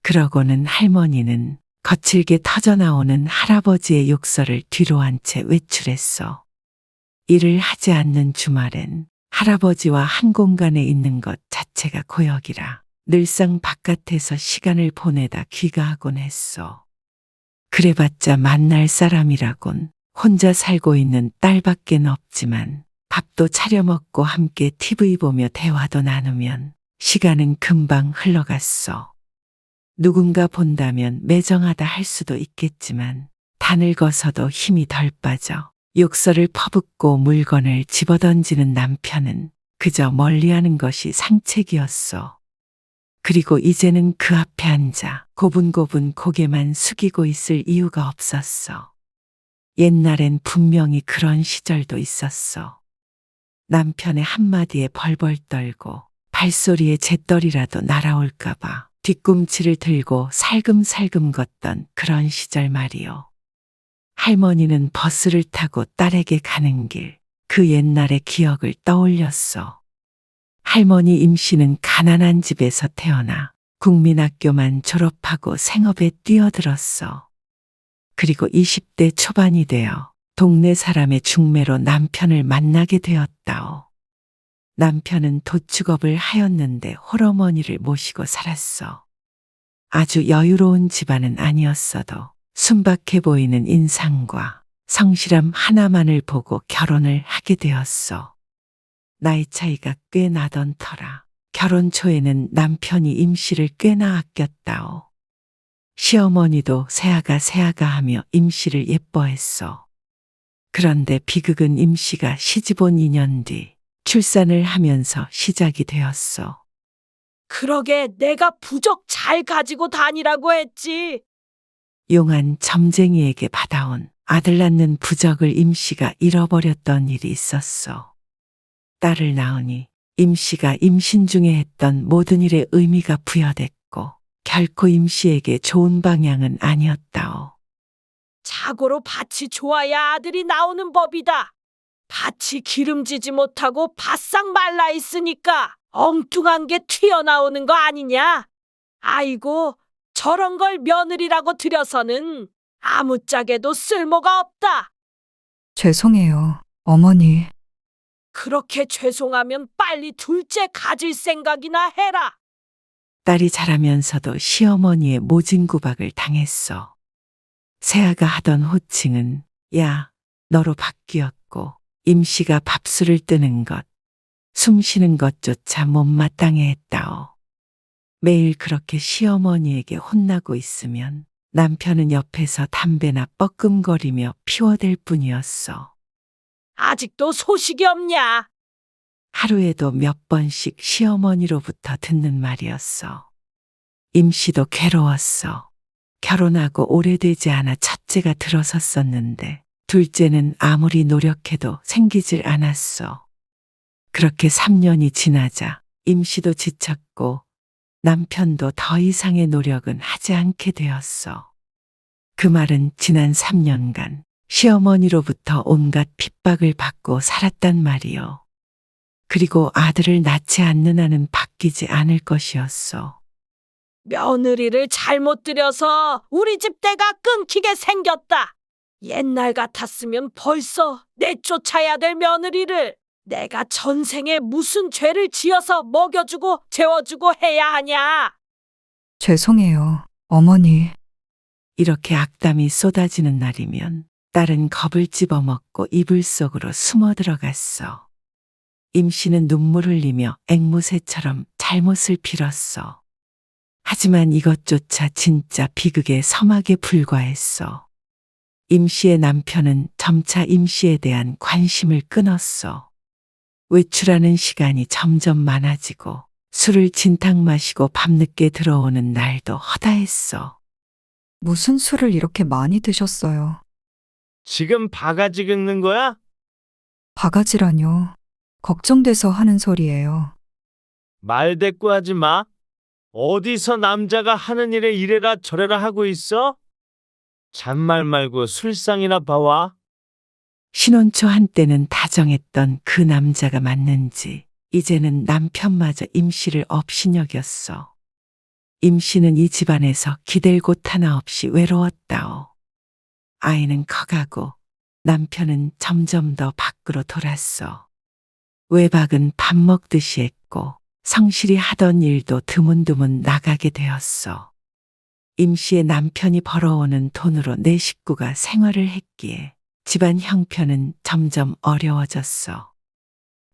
그러고는 할머니는 거칠게 터져나오는 할아버지의 욕설을 뒤로 한 채 외출했어. 일을 하지 않는 주말엔 할아버지와 한 공간에 있는 것 자체가 고역이라 늘상 바깥에서 시간을 보내다 귀가하곤 했어. 그래봤자 만날 사람이라곤 혼자 살고 있는 딸밖엔 없지만 밥도 차려 먹고 함께 TV 보며 대화도 나누면 시간은 금방 흘러갔어. 누군가 본다면 매정하다 할 수도 있겠지만 다 늙어서도 힘이 덜 빠져 욕설을 퍼붓고 물건을 집어던지는 남편은 그저 멀리하는 것이 상책이었어. 그리고 이제는 그 앞에 앉아 고분고분 고개만 숙이고 있을 이유가 없었어. 옛날엔 분명히 그런 시절도 있었어. 남편의 한마디에 벌벌 떨고 발소리에 재떨이라도 날아올까봐 뒤꿈치를 들고 살금살금 걷던 그런 시절 말이요. 할머니는 버스를 타고 딸에게 가는 길, 그 옛날의 기억을 떠올렸어. 할머니 임씨는 가난한 집에서 태어나 국민학교만 졸업하고 생업에 뛰어들었어. 그리고 20대 초반이 되어 동네 사람의 중매로 남편을 만나게 되었다오. 남편은 도축업을 하였는데 홀어머니를 모시고 살았어. 아주 여유로운 집안은 아니었어도 순박해 보이는 인상과 성실함 하나만을 보고 결혼을 하게 되었어. 나이 차이가 꽤 나던 터라 결혼 초에는 남편이 임씨를 꽤나 아꼈다오. 시어머니도 새아가 하며 임씨를 예뻐했어. 그런데 비극은 임씨가 시집 온 2년 뒤 출산을 하면서 시작이 되었어. 그러게 내가 부적 잘 가지고 다니라고 했지. 용한 점쟁이에게 받아온 아들 낳는 부적을 임씨가 잃어버렸던 일이 있었어. 딸을 낳으니 임씨가 임신 중에 했던 모든 일에 의미가 부여됐고 결코 임씨에게 좋은 방향은 아니었다오. 자고로 밭이 좋아야 아들이 나오는 법이다. 밭이 기름지지 못하고 바싹 말라 있으니까 엉뚱한 게 튀어나오는 거 아니냐? 아이고, 저런 걸 며느리라고 들여서는 아무짝에도 쓸모가 없다. 죄송해요, 어머니. 그렇게 죄송하면 빨리 둘째 가질 생각이나 해라. 딸이 자라면서도 시어머니의 모진구박을 당했어. 새아가 하던 호칭은 야, 너로 바뀌었고 임씨가 밥술을 뜨는 것, 숨 쉬는 것조차 못마땅해 했다오. 매일 그렇게 시어머니에게 혼나고 있으면 남편은 옆에서 담배나 뻐끔거리며 피워댈 뿐이었어. 아직도 소식이 없냐? 하루에도 몇 번씩 시어머니로부터 듣는 말이었어. 임씨도 괴로웠어. 결혼하고 오래되지 않아 첫째가 들어섰었는데 둘째는 아무리 노력해도 생기질 않았어. 그렇게 3년이 지나자 임씨도 지쳤고 남편도 더 이상의 노력은 하지 않게 되었어. 그 말은 지난 3년간 시어머니로부터 온갖 핍박을 받고 살았단 말이요. 그리고 아들을 낳지 않는 한은 바뀌지 않을 것이었어. 며느리를 잘못 들여서 우리 집 대가 끊기게 생겼다. 옛날 같았으면 벌써 내쫓아야 될 며느리를 내가 전생에 무슨 죄를 지어서 먹여주고 재워주고 해야 하냐. 죄송해요, 어머니. 이렇게 악담이 쏟아지는 날이면 딸은 겁을 집어먹고 이불 속으로 숨어 들어갔어. 임씨는 눈물 흘리며 앵무새처럼 잘못을 빌었어. 하지만 이것조차 진짜 비극의 서막에 불과했어. 임씨의 남편은 점차 임씨에 대한 관심을 끊었어. 외출하는 시간이 점점 많아지고 술을 진탕 마시고 밤늦게 들어오는 날도 허다했어. 무슨 술을 이렇게 많이 드셨어요? 지금 바가지 긁는 거야? 바가지라뇨. 걱정돼서 하는 소리예요. 말대꾸하지 마. 어디서 남자가 하는 일에 이래라 저래라 하고 있어? 잔말 말고 술상이나 봐와. 신혼 초 한때는 다정했던 그 남자가 맞는지 이제는 남편마저 임씨를 업신여겼어. 임씨는 이 집안에서 기댈 곳 하나 없이 외로웠다오. 아이는 커가고 남편은 점점 더 밖으로 돌았어. 외박은 밥 먹듯이 했고 성실히 하던 일도 드문드문 나가게 되었어. 임씨의 남편이 벌어오는 돈으로 내 식구가 생활을 했기에 집안 형편은 점점 어려워졌어.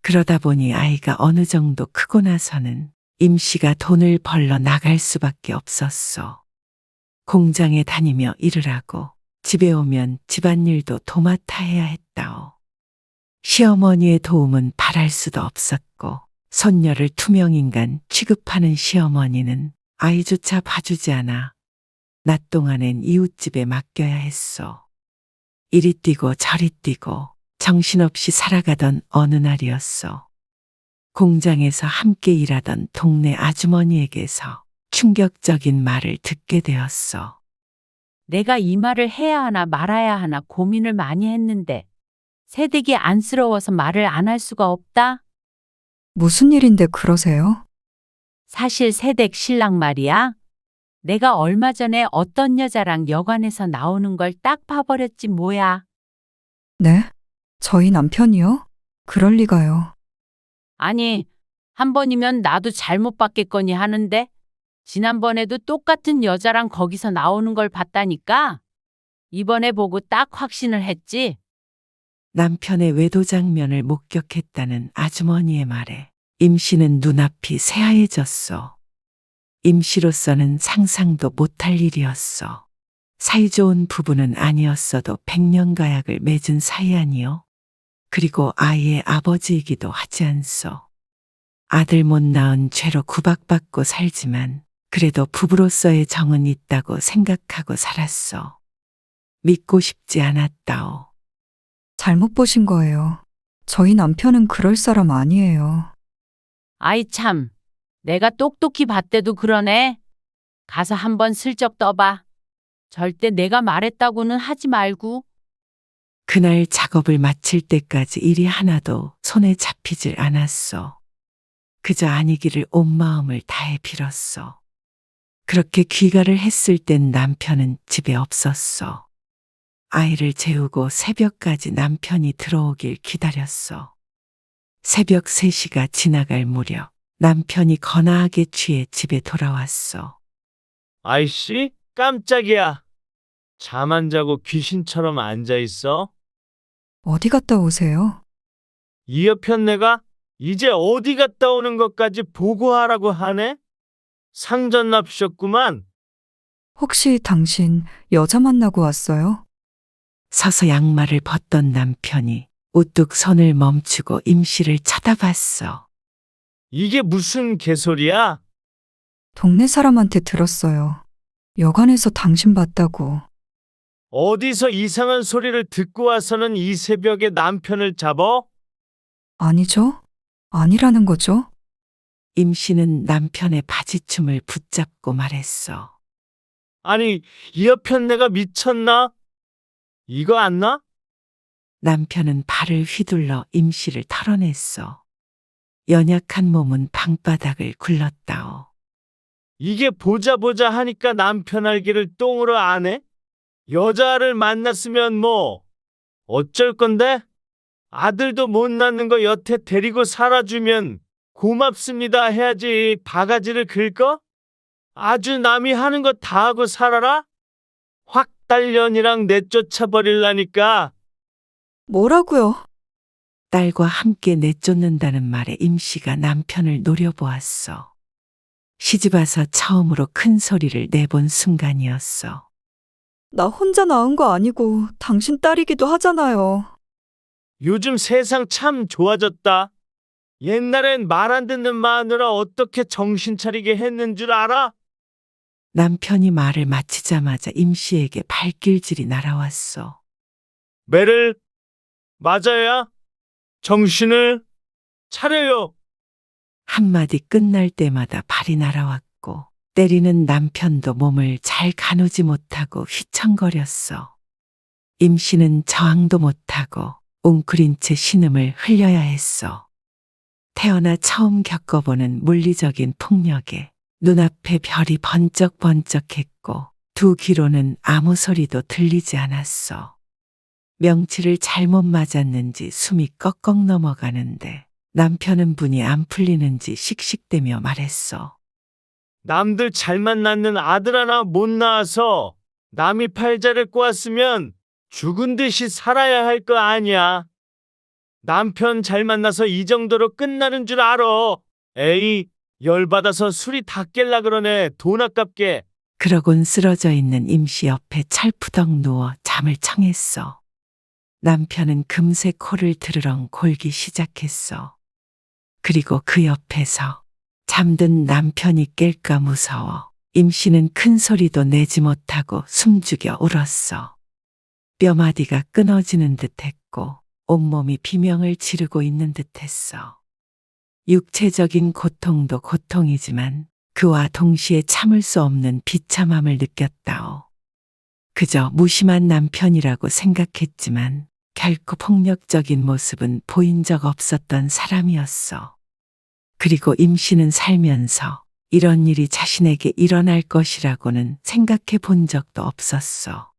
그러다 보니 아이가 어느 정도 크고 나서는 임씨가 돈을 벌러 나갈 수밖에 없었어. 공장에 다니며 일을 하고 집에 오면 집안일도 도맡아 해야 했다오. 시어머니의 도움은 바랄 수도 없었고 손녀를 투명인간 취급하는 시어머니는 아이조차 봐주지 않아 낮 동안엔 이웃집에 맡겨야 했어. 이리 뛰고 저리 뛰고 정신없이 살아가던 어느 날이었어. 공장에서 함께 일하던 동네 아주머니에게서 충격적인 말을 듣게 되었어. 내가 이 말을 해야 하나 말아야 하나 고민을 많이 했는데 새댁이 안쓰러워서 말을 안 할 수가 없다. 무슨 일인데 그러세요? 사실 새댁 신랑 말이야. 내가 얼마 전에 어떤 여자랑 여관에서 나오는 걸 딱 봐버렸지 뭐야. 네? 저희 남편이요? 그럴 리가요. 아니, 한 번이면 나도 잘못 봤겠거니 하는데 지난번에도 똑같은 여자랑 거기서 나오는 걸 봤다니까. 이번에 보고 딱 확신을 했지. 남편의 외도 장면을 목격했다는 아주머니의 말에 임씨는 눈앞이 새하얘졌어. 임씨로서는 상상도 못할 일이었어. 사이좋은 부부는 아니었어도 백년가약을 맺은 사이 아니요. 그리고 아이의 아버지이기도 하지 않소. 아들 못 낳은 죄로 구박받고 살지만 그래도 부부로서의 정은 있다고 생각하고 살았어. 믿고 싶지 않았다오. 잘못 보신 거예요. 저희 남편은 그럴 사람 아니에요. 아이 참, 내가 똑똑히 봤대도 그러네. 가서 한번 슬쩍 떠봐. 절대 내가 말했다고는 하지 말고. 그날 작업을 마칠 때까지 일이 하나도 손에 잡히질 않았어. 그저 아니기를 온 마음을 다해 빌었어. 그렇게 귀가를 했을 땐 남편은 집에 없었어. 아이를 재우고 새벽까지 남편이 들어오길 기다렸어. 새벽 3시가 지나갈 무렵 남편이 거나하게 취해 집에 돌아왔어. 아이씨, 깜짝이야. 잠 안 자고 귀신처럼 앉아 있어? 어디 갔다 오세요? 이 옆편 내가 이제 어디 갔다 오는 것까지 보고하라고 하네? 상전납셨구만. 혹시 당신 여자 만나고 왔어요? 서서 양말을 벗던 남편이 우뚝 손을 멈추고 임씨를 쳐다봤어. 이게 무슨 개소리야? 동네 사람한테 들었어요. 여관에서 당신 봤다고. 어디서 이상한 소리를 듣고 와서는 이 새벽에 남편을 잡어? 아니죠? 아니라는 거죠? 임씨는 남편의 바지춤을 붙잡고 말했어. 아니, 이 옆편 내가 미쳤나? 이거 안 나? 남편은 발을 휘둘러 임씨를 털어냈어. 연약한 몸은 방바닥을 굴렀다오. 이게 보자 하니까 남편 알기를 똥으로 안 해? 여자를 만났으면 뭐 어쩔 건데? 아들도 못 낳는 거 여태 데리고 살아주면 고맙습니다 해야지 바가지를 긁어? 아주 남이 하는 거 다 하고 살아라? 확 딸년이랑 내쫓아 버릴라니까. 뭐라고요? 딸과 함께 내쫓는다는 말에 임씨가 남편을 노려보았어. 시집와서 처음으로 큰 소리를 내본 순간이었어. 나 혼자 낳은 거 아니고 당신 딸이기도 하잖아요. 요즘 세상 참 좋아졌다. 옛날엔 말 안 듣는 마누라 어떻게 정신 차리게 했는 줄 알아? 남편이 말을 마치자마자 임씨에게 발길질이 날아왔어. 매를 맞아야 정신을 차려요. 한마디 끝날 때마다 발이 날아왔고 때리는 남편도 몸을 잘 가누지 못하고 휘청거렸어. 임씨는 저항도 못하고 웅크린 채 신음을 흘려야 했어. 태어나 처음 겪어보는 물리적인 폭력에 눈앞에 별이 번쩍번쩍했고 두 귀로는 아무 소리도 들리지 않았어. 명치를 잘못 맞았는지 숨이 꺽꺽 넘어가는데 남편은 분이 안 풀리는지 씩씩대며 말했어. 남들 잘만 낳는 아들 하나 못 낳아서 남이 팔자를 꼬았으면 죽은 듯이 살아야 할 거 아니야. 남편 잘 만나서 이 정도로 끝나는 줄 알아. 에이, 열받아서 술이 다 깰라 그러네. 돈 아깝게. 그러곤 쓰러져 있는 임씨 옆에 찰푸덕 누워 잠을 청했어. 남편은 금세 코를 드르렁 골기 시작했어. 그리고 그 옆에서 잠든 남편이 깰까 무서워 임씨는 큰 소리도 내지 못하고 숨죽여 울었어. 뼈마디가 끊어지는 듯했고 온몸이 비명을 지르고 있는 듯했어. 육체적인 고통도 고통이지만 그와 동시에 참을 수 없는 비참함을 느꼈다오. 그저 무심한 남편이라고 생각했지만 결코 폭력적인 모습은 보인 적 없었던 사람이었어. 그리고 임씨는 살면서 이런 일이 자신에게 일어날 것이라고는 생각해 본 적도 없었어.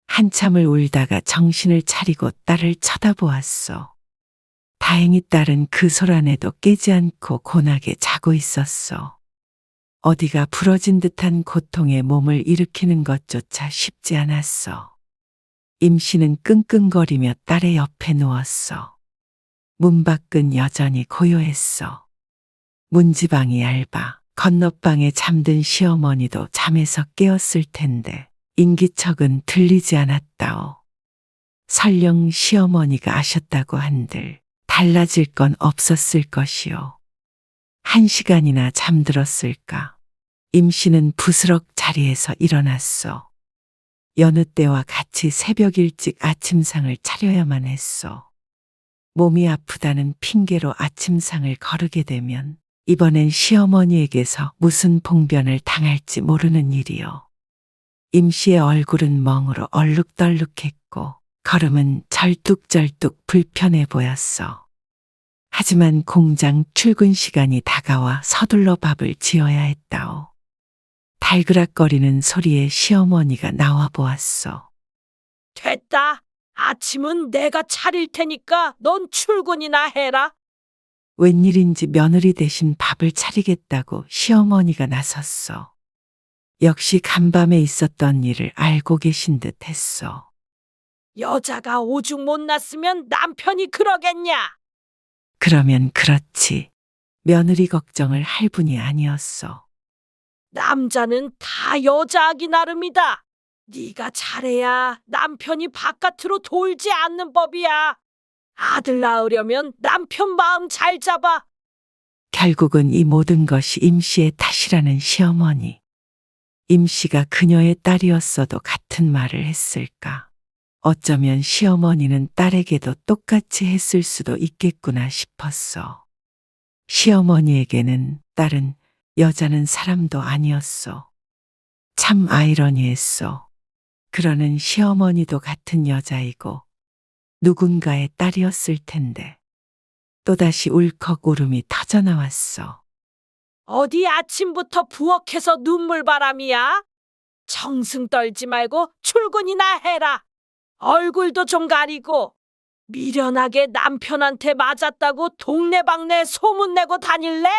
한참을 울다가 정신을 차리고 딸을 쳐다보았어. 다행히 딸은 그 소란에도 깨지 않고 곤하게 자고 있었어. 어디가 부러진 듯한 고통에 몸을 일으키는 것조차 쉽지 않았어. 임씨는 끙끙거리며 딸의 옆에 누웠어. 문 밖은 여전히 고요했어. 문지방이 얇아 건너방에 잠든 시어머니도 잠에서 깨었을 텐데 인기척은 들리지 않았다오. 설령 시어머니가 아셨다고 한들 달라질 건 없었을 것이오. 1시간이나 잠들었을까. 임씨는 부스럭 자리에서 일어났소. 여느 때와 같이 새벽 일찍 아침상을 차려야만 했소. 몸이 아프다는 핑계로 아침상을 거르게 되면 이번엔 시어머니에게서 무슨 봉변을 당할지 모르는 일이요. 임씨의 얼굴은 멍으로 얼룩덜룩했고 걸음은 절뚝절뚝 불편해 보였어. 하지만 공장 출근 시간이 다가와 서둘러 밥을 지어야 했다오. 달그락거리는 소리에 시어머니가 나와 보았어. 됐다. 아침은 내가 차릴 테니까 넌 출근이나 해라. 웬일인지 며느리 대신 밥을 차리겠다고 시어머니가 나섰어. 역시 간밤에 있었던 일을 알고 계신 듯 했어. 여자가 오죽 못났으면 남편이 그러겠냐? 그러면 그렇지. 며느리 걱정을 할 분이 아니었어. 남자는 다 여자하기 나름이다. 네가 잘해야 남편이 바깥으로 돌지 않는 법이야. 아들 낳으려면 남편 마음 잘 잡아. 결국은 이 모든 것이 임씨의 탓이라는 시어머니. 임씨가 그녀의 딸이었어도 같은 말을 했을까. 어쩌면 시어머니는 딸에게도 똑같이 했을 수도 있겠구나 싶었어. 시어머니에게는 딸은 여자는 사람도 아니었어. 참 아이러니했어. 그러는 시어머니도 같은 여자이고 누군가의 딸이었을 텐데 또다시 울컥 울음이 터져나왔어. 어디 아침부터 부엌에서 눈물바람이야? 정승 떨지 말고 출근이나 해라. 얼굴도 좀 가리고 미련하게 남편한테 맞았다고 동네방네 소문내고 다닐래?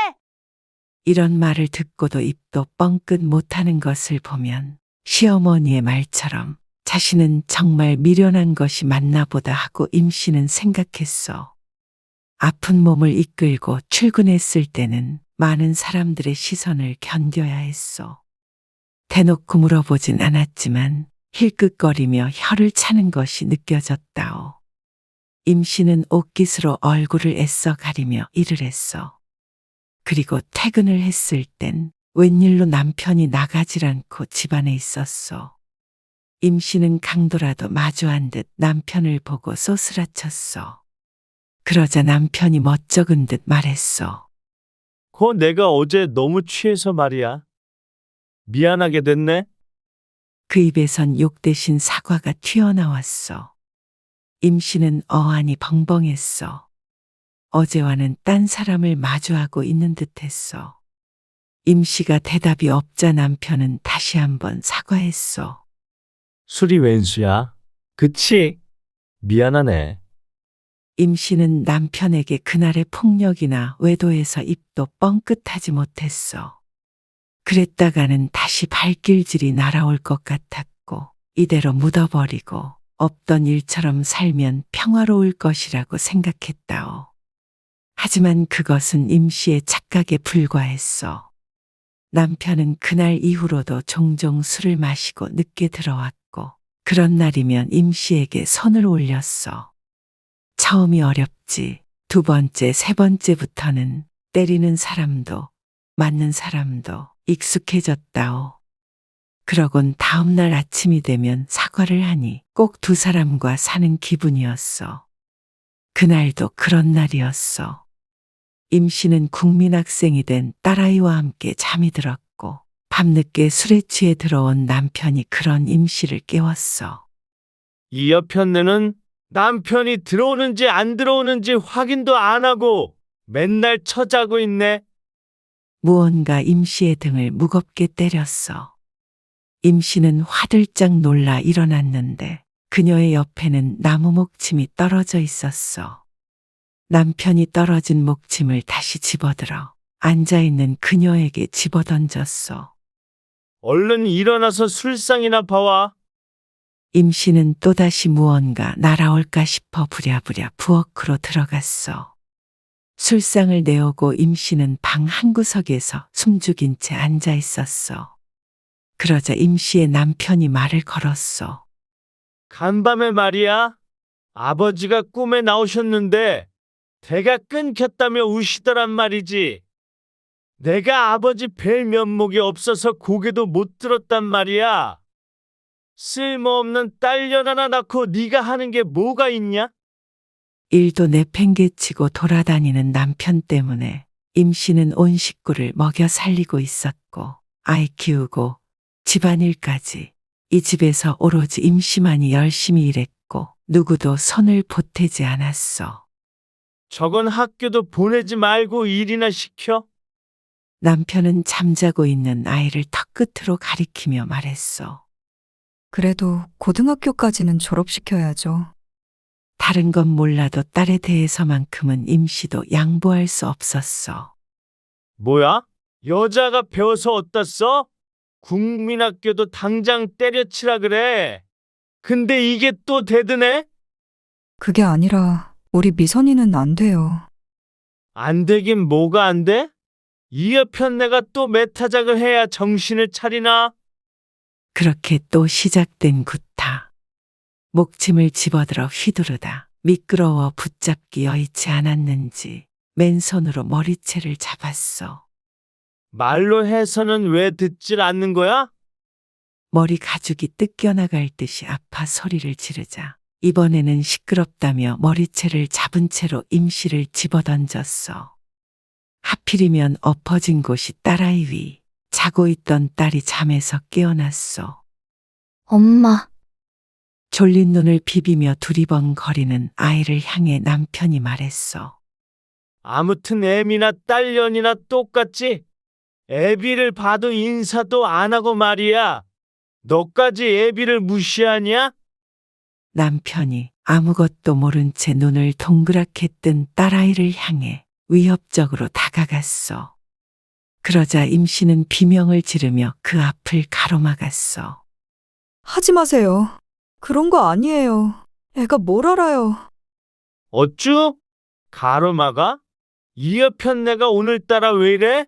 이런 말을 듣고도 입도 뻥끗 못하는 것을 보면 시어머니의 말처럼 자신은 정말 미련한 것이 맞나 보다 하고 임씨는 생각했어. 아픈 몸을 이끌고 출근했을 때는 많은 사람들의 시선을 견뎌야 했어. 대놓고 물어보진 않았지만 힐끗거리며 혀를 차는 것이 느껴졌다오. 임씨는 옷깃으로 얼굴을 애써 가리며 일을 했어. 그리고 퇴근을 했을 땐 웬일로 남편이 나가질 않고 집안에 있었어. 임씨는 강도라도 마주한 듯 남편을 보고 쏘스라쳤어. 그러자 남편이 멋쩍은 듯 말했어. 내가 어제 너무 취해서 말이야. 미안하게 됐네. 그 입에선 욕 대신 사과가 튀어나왔어. 임씨는 어안이 벙벙했어. 어제와는 딴 사람을 마주하고 있는 듯했어. 임씨가 대답이 없자 남편은 다시 한번 사과했어. 술이 웬수야? 그치? 미안하네. 임씨는 남편에게 그날의 폭력이나 외도에서 입도 뻥끗하지 못했어. 그랬다가는 다시 발길질이 날아올 것 같았고 이대로 묻어버리고 없던 일처럼 살면 평화로울 것이라고 생각했다오. 하지만 그것은 임씨의 착각에 불과했어. 남편은 그날 이후로도 종종 술을 마시고 늦게 들어왔고 그런 날이면 임씨에게 손을 올렸어. 처음이 어렵지. 두 번째, 세 번째부터는 때리는 사람도 맞는 사람도 익숙해졌다오. 그러곤 다음날 아침이 되면 사과를 하니 꼭 두 사람과 사는 기분이었어. 그날도 그런 날이었어. 임씨는 국민학생이 된 딸아이와 함께 잠이 들었고 밤늦게 술에 취해 들어온 남편이 그런 임씨를 깨웠어. 이 여편네는 남편이 들어오는지 안 들어오는지 확인도 안 하고 맨날 처자고 있네. 무언가 임씨의 등을 무겁게 때렸어. 임씨는 화들짝 놀라 일어났는데 그녀의 옆에는 나무 목침이 떨어져 있었어. 남편이 떨어진 목침을 다시 집어들어 앉아있는 그녀에게 집어던졌어. 얼른 일어나서 술상이나 봐와. 임씨는 또다시 무언가 날아올까 싶어 부랴부랴 부엌으로 들어갔어. 술상을 내오고 임 씨는 방 한구석에서 숨죽인 채 앉아 있었어. 그러자 임 씨의 남편이 말을 걸었어. 간밤에 말이야. 아버지가 꿈에 나오셨는데 대가 끊겼다며 우시더란 말이지. 내가 아버지 뵐 면목이 없어서 고개도 못 들었단 말이야. 쓸모없는 딸년 하나 낳고 네가 하는 게 뭐가 있냐? 일도 내팽개치고 돌아다니는 남편 때문에 임 씨는 온 식구를 먹여 살리고 있었고 아이 키우고 집안일까지 이 집에서 오로지 임 씨만이 열심히 일했고 누구도 손을 보태지 않았어. 저건 학교도 보내지 말고 일이나 시켜? 남편은 잠자고 있는 아이를 턱끝으로 가리키며 말했어. 그래도 고등학교까지는 졸업시켜야죠. 다른 건 몰라도 딸에 대해서만큼은 임 씨도 양보할 수 없었어. 뭐야? 여자가 배워서 어디다 써? 국민학교도 당장 때려치라 그래. 근데 이게 또 대드네? 그게 아니라 우리 미선이는 안 돼요. 안 되긴 뭐가 안 돼? 이 옆편 내가 또 매타작을 해야 정신을 차리나? 그렇게 또 시작된 구타. 목침을 집어들어 휘두르다 미끄러워 붙잡기 여의치 않았는지 맨손으로 머리채를 잡았어. 말로 해서는 왜 듣질 않는 거야? 머리 가죽이 뜯겨나갈 듯이 아파 소리를 지르자 이번에는 시끄럽다며 머리채를 잡은 채로 임 씨를 집어던졌어. 하필이면 엎어진 곳이 딸아이 위. 자고 있던 딸이 잠에서 깨어났어. 엄마, 졸린 눈을 비비며 두리번거리는 아이를 향해 남편이 말했어. 아무튼 애미나 딸년이나 똑같지? 애비를 봐도 인사도 안 하고 말이야. 너까지 애비를 무시하냐? 남편이 아무것도 모른 채 눈을 동그랗게 뜬 딸아이를 향해 위협적으로 다가갔어. 그러자 임 씨는 비명을 지르며 그 앞을 가로막았어. 하지 마세요. 그런 거 아니에요. 애가 뭘 알아요. 어쭈? 가로막아? 이 옆편 내가 오늘따라 왜 이래?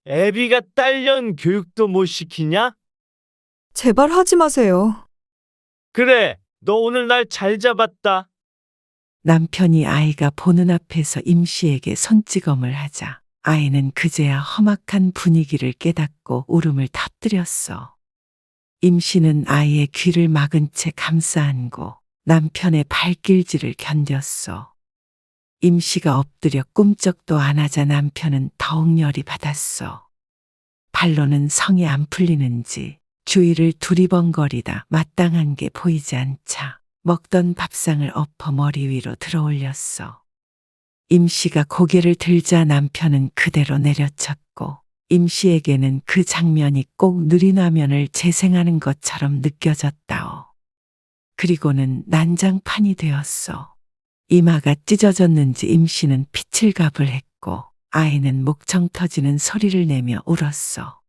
애비가 딸년 교육도 못 시키냐? 제발 하지 마세요. 그래, 너 오늘 날 잘 잡았다. 남편이 아이가 보는 앞에서 임 씨에게 손찌검을 하자 아이는 그제야 험악한 분위기를 깨닫고 울음을 터뜨렸어. 임 씨는 아이의 귀를 막은 채 감싸 안고 남편의 발길질을 견뎠어. 임 씨가 엎드려 꿈쩍도 안 하자 남편은 더욱 열이 받았어. 발로는 성이 안 풀리는지 주위를 두리번거리다 마땅한 게 보이지 않자 먹던 밥상을 엎어 머리 위로 들어올렸어. 임 씨가 고개를 들자 남편은 그대로 내려쳤고 임 씨에게는 그 장면이 꼭 느리나면을 재생하는 것처럼 느껴졌다오. 그리고는 난장판이 되었어. 이마가 찢어졌는지 임 씨는 피칠갑을 했고 아이는 목청 터지는 소리를 내며 울었어.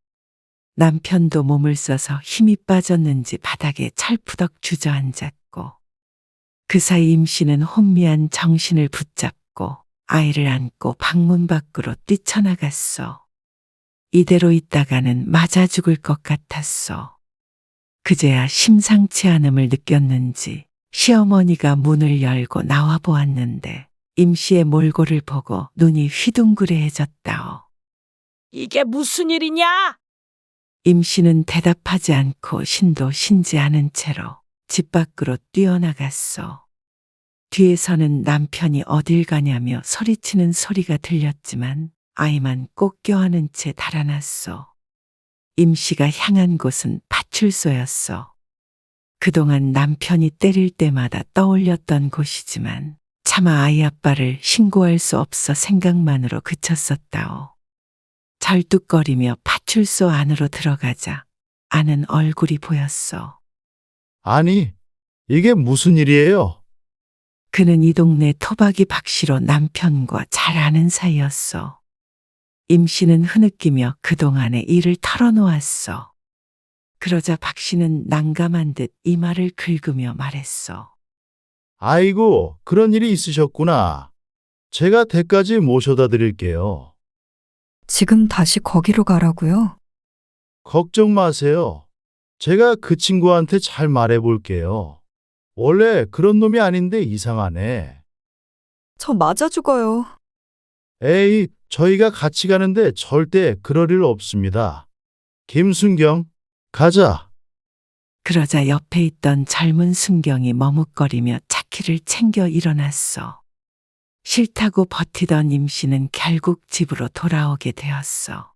남편도 몸을 써서 힘이 빠졌는지 바닥에 철푸덕 주저앉았고 그 사이 임 씨는 혼미한 정신을 붙잡고 아이를 안고 방문 밖으로 뛰쳐나갔어. 이대로 있다가는 맞아 죽을 것 같았어. 그제야 심상치 않음을 느꼈는지 시어머니가 문을 열고 나와 보았는데 임 씨의 몰골을 보고 눈이 휘둥그레해졌다오. 이게 무슨 일이냐? 임 씨는 대답하지 않고 신도 신지 않은 채로 집 밖으로 뛰어나갔어. 뒤에서는 남편이 어딜 가냐며 소리치는 소리가 들렸지만 아이만 꼭 껴안은 채 달아났어. 임 씨가 향한 곳은 파출소였어. 그동안 남편이 때릴 때마다 떠올렸던 곳이지만 차마 아이 아빠를 신고할 수 없어 생각만으로 그쳤었다오. 절뚝거리며 파출소 안으로 들어가자 아는 얼굴이 보였어. 아니, 이게 무슨 일이에요? 그는 이 동네 토박이 박씨로 남편과 잘 아는 사이였어. 임 씨는 흐느끼며 그동안의 일을 털어놓았어. 그러자 박 씨는 난감한 듯 이마를 긁으며 말했어. 아이고, 그런 일이 있으셨구나. 제가 댁까지 모셔다 드릴게요. 지금 다시 거기로 가라고요? 걱정 마세요. 제가 그 친구한테 잘 말해 볼게요. 원래 그런 놈이 아닌데 이상하네. 저 맞아 죽어요. 에이, 저희가 같이 가는데 절대 그럴 일 없습니다. 김순경, 가자. 그러자 옆에 있던 젊은 순경이 머뭇거리며 차키를 챙겨 일어났어. 싫다고 버티던 임씨는 결국 집으로 돌아오게 되었어.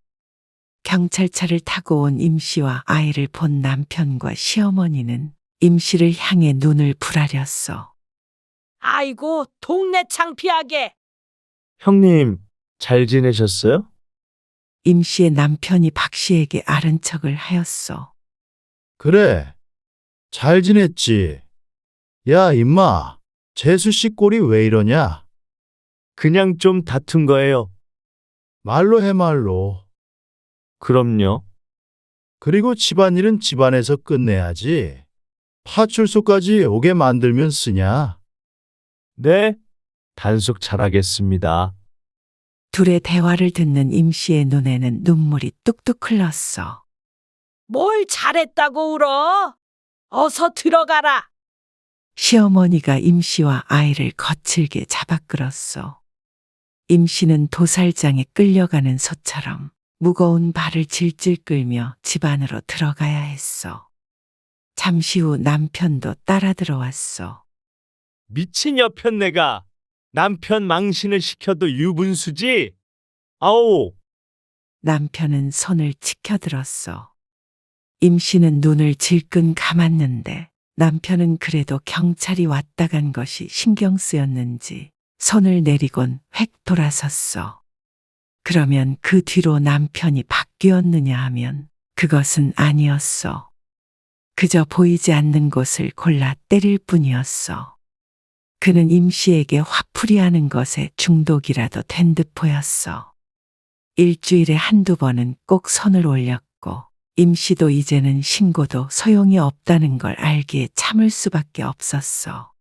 경찰차를 타고 온 임씨와 아이를 본 남편과 시어머니는 임씨를 향해 눈을 부라렸어. 아이고, 동네 창피하게. 형님, 잘 지내셨어요? 임씨의 남편이 박 씨에게 아른 척을 하였어. 그래, 잘 지냈지. 야, 임마, 재수 씨 꼴이 왜 이러냐? 그냥 좀 다툰 거예요. 말로 해, 말로. 그럼요. 그리고 집안일은 집안에서 끝내야지. 파출소까지 오게 만들면 쓰냐? 네, 단속 잘하겠습니다. 둘의 대화를 듣는 임씨의 눈에는 눈물이 뚝뚝 흘렀어. 뭘 잘했다고 울어? 어서 들어가라. 시어머니가 임씨와 아이를 거칠게 잡아끌었어. 임씨는 도살장에 끌려가는 소처럼 무거운 발을 질질 끌며 집 안으로 들어가야 했어. 잠시 후 남편도 따라 들어왔어. 미친 여편네가 남편 망신을 시켜도 유분수지? 아오! 남편은 손을 치켜들었어. 임씨는 눈을 질끈 감았는데 남편은 그래도 경찰이 왔다 간 것이 신경 쓰였는지 손을 내리곤 획 돌아섰어. 그러면 그 뒤로 남편이 바뀌었느냐 하면 그것은 아니었어. 그저 보이지 않는 곳을 골라 때릴 뿐이었어. 그는 임씨에게 화풀이하는 것에 중독이라도 된 듯 보였어. 일주일에 한두 번은 꼭 손을 올렸고 임씨도 이제는 신고도 소용이 없다는 걸 알기에 참을 수밖에 없었어.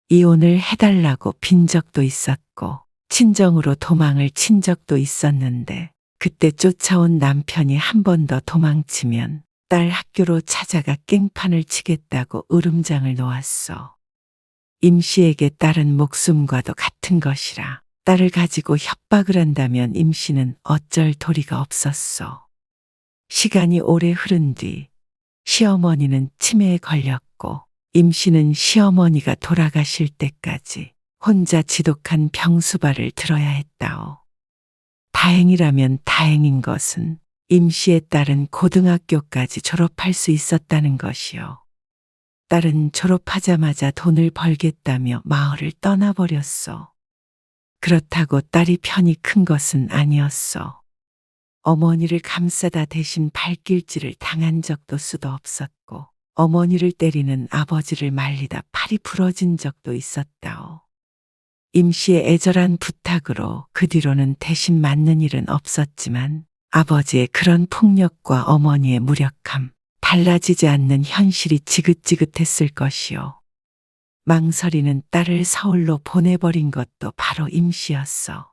이혼을 해달라고 빈 적도 있었고 친정으로 도망을 친 적도 있었는데 그때 쫓아온 남편이 한 번 더 도망치면 딸 학교로 찾아가 깽판을 치겠다고 으름장을 놓았어. 임씨에게 딸은 목숨과도 같은 것이라 딸을 가지고 협박을 한다면 임씨는 어쩔 도리가 없었어. 시간이 오래 흐른 뒤 시어머니는 치매에 걸렸고 임씨는 시어머니가 돌아가실 때까지 혼자 지독한 병수발을 들어야 했다오. 다행이라면 다행인 것은 임씨의 딸은 고등학교까지 졸업할 수 있었다는 것이요. 딸은 졸업하자마자 돈을 벌겠다며 마을을 떠나버렸어. 그렇다고 딸이 편이 큰 것은 아니었어. 어머니를 감싸다 대신 발길질을 당한 적도 수도 없었고 어머니를 때리는 아버지를 말리다 팔이 부러진 적도 있었다오. 임씨의 애절한 부탁으로 그 뒤로는 대신 맞는 일은 없었지만 아버지의 그런 폭력과 어머니의 무력함, 달라지지 않는 현실이 지긋지긋했을 것이요. 망설이는 딸을 서울로 보내버린 것도 바로 임씨였어.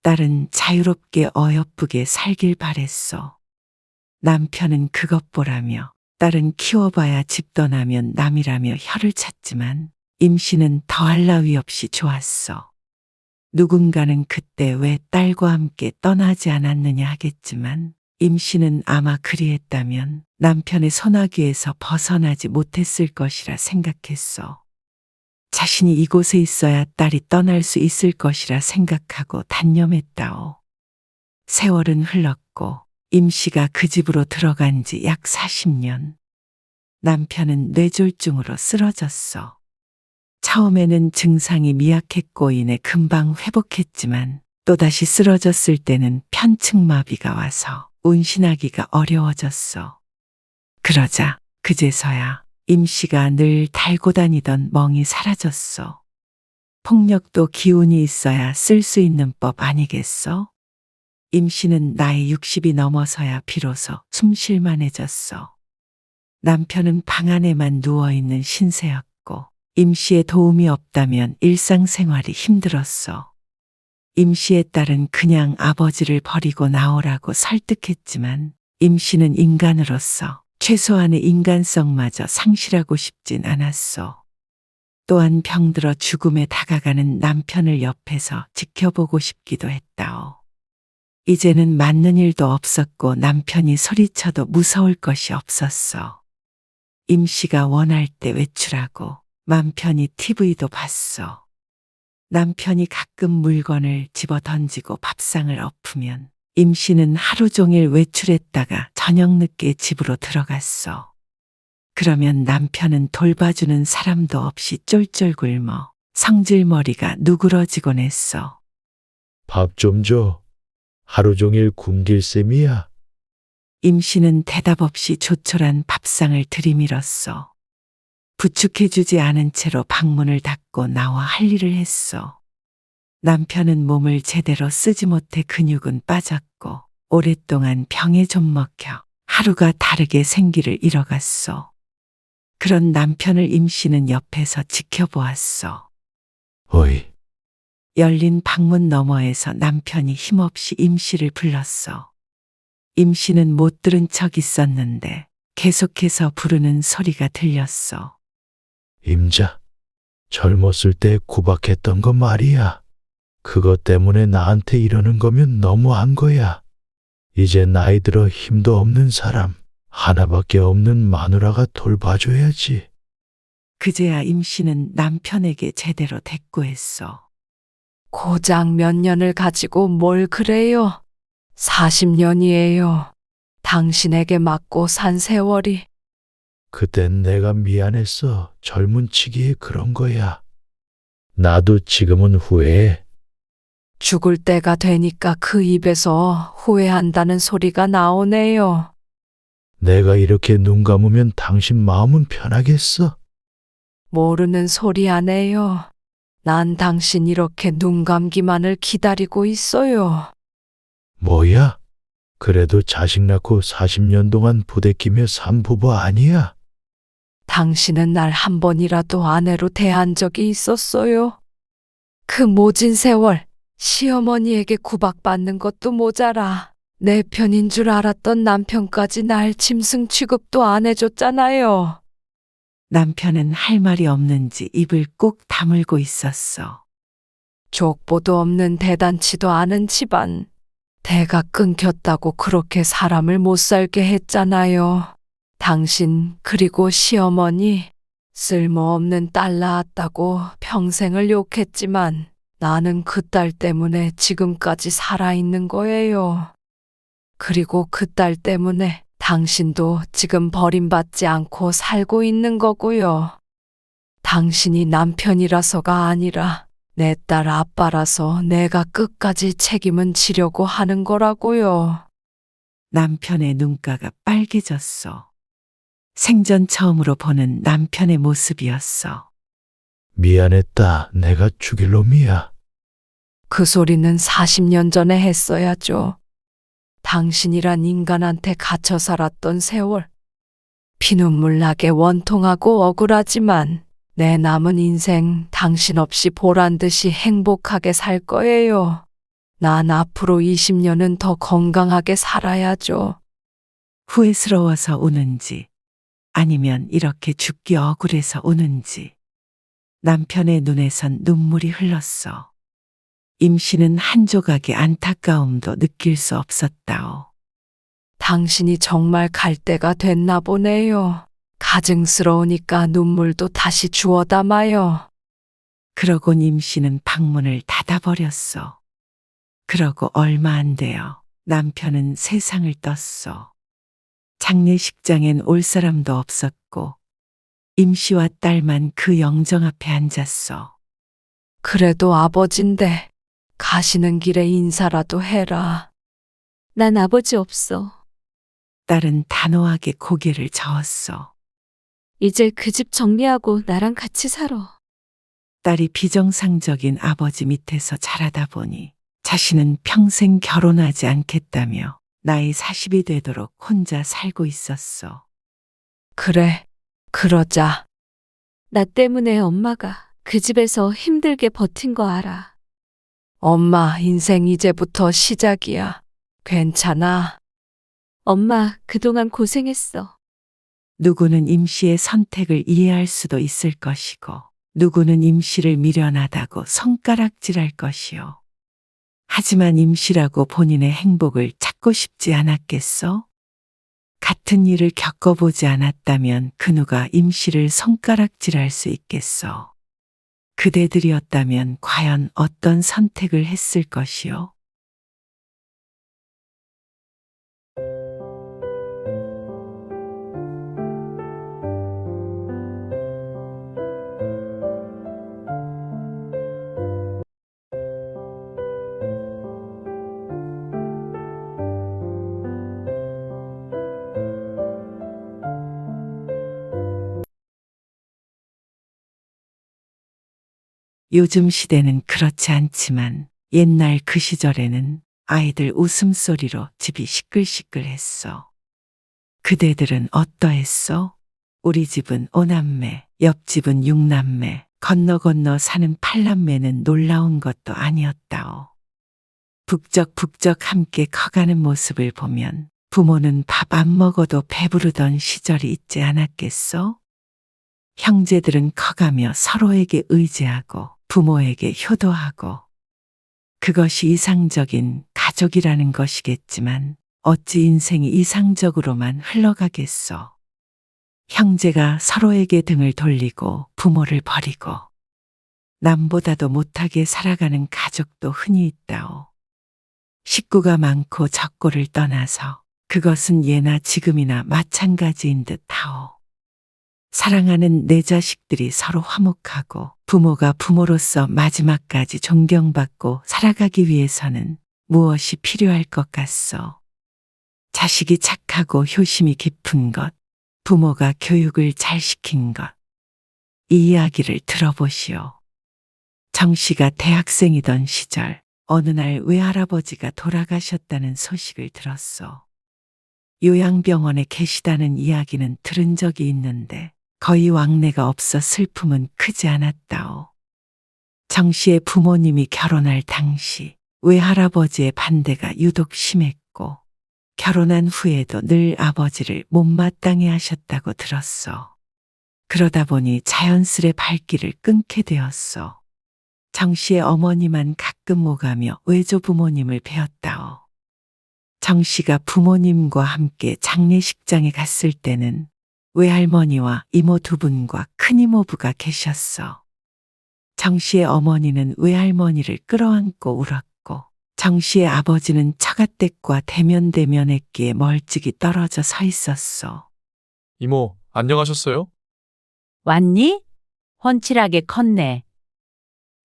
딸은 자유롭게 어여쁘게 살길 바랬어. 남편은 그것 보라며 딸은 키워봐야 집 떠나면 남이라며 혀를 찼지만 임씨는 더할 나위 없이 좋았어. 누군가는 그때 왜 딸과 함께 떠나지 않았느냐 하겠지만 임씨는 아마 그리했다면 남편의 소나귀에서 벗어나지 못했을 것이라 생각했어. 자신이 이곳에 있어야 딸이 떠날 수 있을 것이라 생각하고 단념했다오. 세월은 흘렀고 임씨가 그 집으로 들어간 지 약 40년. 남편은 뇌졸중으로 쓰러졌어. 처음에는 증상이 미약했고 이내 금방 회복했지만 또다시 쓰러졌을 때는 편측마비가 와서 운신하기가 어려워졌어. 그러자 그제서야 임씨가 늘 달고 다니던 멍이 사라졌어. 폭력도 기운이 있어야 쓸 수 있는 법 아니겠어? 임씨는 나이 60이 넘어서야 비로소 숨쉴만해졌어. 남편은 방 안에만 누워있는 신세였고 임씨의 도움이 없다면 일상생활이 힘들었어. 임 씨의 딸은 그냥 아버지를 버리고 나오라고 설득했지만 임 씨는 인간으로서 최소한의 인간성마저 상실하고 싶진 않았소. 또한 병들어 죽음에 다가가는 남편을 옆에서 지켜보고 싶기도 했다오. 이제는 맞는 일도 없었고 남편이 소리쳐도 무서울 것이 없었어. 임 씨가 원할 때 외출하고 맘 편히 TV도 봤어. 남편이 가끔 물건을 집어 던지고 밥상을 엎으면 임 씨는 하루 종일 외출했다가 저녁 늦게 집으로 들어갔어. 그러면 남편은 돌봐주는 사람도 없이 쫄쫄 굶어 성질머리가 누그러지곤 했어. 밥 좀 줘. 하루 종일 굶길 셈이야. 임 씨는 대답 없이 조촐한 밥상을 들이밀었어. 부축해주지 않은 채로 방문을 닫고 나와 할 일을 했어. 남편은 몸을 제대로 쓰지 못해 근육은 빠졌고 오랫동안 병에 좀 먹혀 하루가 다르게 생기를 잃어갔어. 그런 남편을 임 씨는 옆에서 지켜보았어. 어이, 열린 방문 너머에서 남편이 힘없이 임 씨를 불렀어. 임 씨는 못 들은 척 있었는데 계속해서 부르는 소리가 들렸어. 임자, 젊었을 때 구박했던 거 말이야. 그것 때문에 나한테 이러는 거면 너무한 거야. 이제 나이 들어 힘도 없는 사람, 하나밖에 없는 마누라가 돌봐줘야지. 그제야 임 씨는 남편에게 제대로 대꾸했어. 고작 몇 년을 가지고 뭘 그래요? 40년이에요. 당신에게 맞고 산 세월이. 그땐 내가 미안했어. 젊은 치기에 그런 거야. 나도 지금은 후회해. 죽을 때가 되니까 그 입에서 후회한다는 소리가 나오네요. 내가 이렇게 눈 감으면 당신 마음은 편하겠어? 모르는 소리 하네요. 난 당신 이렇게 눈 감기만을 기다리고 있어요. 뭐야? 그래도 자식 낳고 40년 동안 부대끼며 산 부부 아니야? 당신은 날 한 번이라도 아내로 대한 적이 있었어요? 그 모진 세월 시어머니에게 구박받는 것도 모자라 내 편인 줄 알았던 남편까지 날 짐승 취급도 안 해줬잖아요. 남편은 할 말이 없는지 입을 꾹 다물고 있었어. 족보도 없는 대단치도 않은 집안. 대가 끊겼다고 그렇게 사람을 못 살게 했잖아요. 당신 그리고 시어머니 쓸모없는 딸 낳았다고 평생을 욕했지만 나는 그 딸 때문에 지금까지 살아있는 거예요. 그리고 그 딸 때문에 당신도 지금 버림받지 않고 살고 있는 거고요. 당신이 남편이라서가 아니라 내 딸 아빠라서 내가 끝까지 책임은 지려고 하는 거라고요. 남편의 눈가가 빨개졌어. 생전 처음으로 보는 남편의 모습이었어. 미안했다. 내가 죽일 놈이야. 그 소리는 40년 전에 했어야죠. 당신이란 인간한테 갇혀 살았던 세월. 피눈물 나게 원통하고 억울하지만 내 남은 인생 당신 없이 보란 듯이 행복하게 살 거예요. 난 앞으로 20년은 더 건강하게 살아야죠. 후회스러워서 우는지 아니면 이렇게 죽기 억울해서 우는지 남편의 눈에선 눈물이 흘렀어. 임 씨는 한 조각의 안타까움도 느낄 수 없었다오. 당신이 정말 갈 때가 됐나 보네요. 가증스러우니까 눈물도 다시 주워 담아요. 그러곤 임 씨는 방문을 닫아버렸어. 그러고 얼마 안 되어 남편은 세상을 떴어. 장례식장엔 올 사람도 없었고 임 씨와 딸만 그 영정 앞에 앉았어. 그래도 아버진데 가시는 길에 인사라도 해라. 난 아버지 없어. 딸은 단호하게 고개를 저었어. 이제 그 집 정리하고 나랑 같이 살아. 딸이 비정상적인 아버지 밑에서 자라다 보니 자신은 평생 결혼하지 않겠다며 나이 40이 되도록 혼자 살고 있었어. 그래, 그러자. 나 때문에 엄마가 그 집에서 힘들게 버틴 거 알아. 엄마, 인생 이제부터 시작이야. 괜찮아. 엄마, 그동안 고생했어. 누구는 임 씨의 선택을 이해할 수도 있을 것이고, 누구는 임 씨를 미련하다고 손가락질할 것이요. 하지만 임 씨라고 본인의 행복을 찾고 싶지 않았겠어? 같은 일을 겪어보지 않았다면 그 누가 임 씨를 손가락질할 수 있겠어? 그대들이었다면 과연 어떤 선택을 했을 것이요? 요즘 시대는 그렇지 않지만 옛날 그 시절에는 아이들 웃음소리로 집이 시끌시끌했어. 그대들은 어떠했어? 우리 집은 5남매, 옆집은 6남매, 건너 사는 8남매는 놀라운 것도 아니었다오. 북적북적 함께 커가는 모습을 보면 부모는 밥 안 먹어도 배부르던 시절이 있지 않았겠어? 형제들은 커가며 서로에게 의지하고 부모에게 효도하고, 그것이 이상적인 가족이라는 것이겠지만 어찌 인생이 이상적으로만 흘러가겠어. 형제가 서로에게 등을 돌리고 부모를 버리고 남보다도 못하게 살아가는 가족도 흔히 있다오. 식구가 많고 적고를 떠나서 그것은 예나 지금이나 마찬가지인 듯하오. 사랑하는 내 자식들이 서로 화목하고 부모가 부모로서 마지막까지 존경받고 살아가기 위해서는 무엇이 필요할 것 같소? 자식이 착하고 효심이 깊은 것, 부모가 교육을 잘 시킨 것. 이 이야기를 들어보시오. 정 씨가 대학생이던 시절 어느 날 외할아버지가 돌아가셨다는 소식을 들었소. 요양병원에 계시다는 이야기는 들은 적이 있는데 거의 왕래가 없어 슬픔은 크지 않았다오. 정 씨의 부모님이 결혼할 당시 외할아버지의 반대가 유독 심했고 결혼한 후에도 늘 아버지를 못마땅해 하셨다고 들었어. 그러다 보니 자연스레 발길을 끊게 되었어. 정 씨의 어머니만 가끔 오가며 외조부모님을 뵈었다오. 정 씨가 부모님과 함께 장례식장에 갔을 때는 외할머니와 이모 두 분과 큰이모부가 계셨어. 정 씨의 어머니는 외할머니를 끌어안고 울었고 정 씨의 아버지는 처갓댁과 대면대면했기에 멀찍이 떨어져 서 있었어. 이모, 안녕하셨어요? 왔니? 훤칠하게 컸네.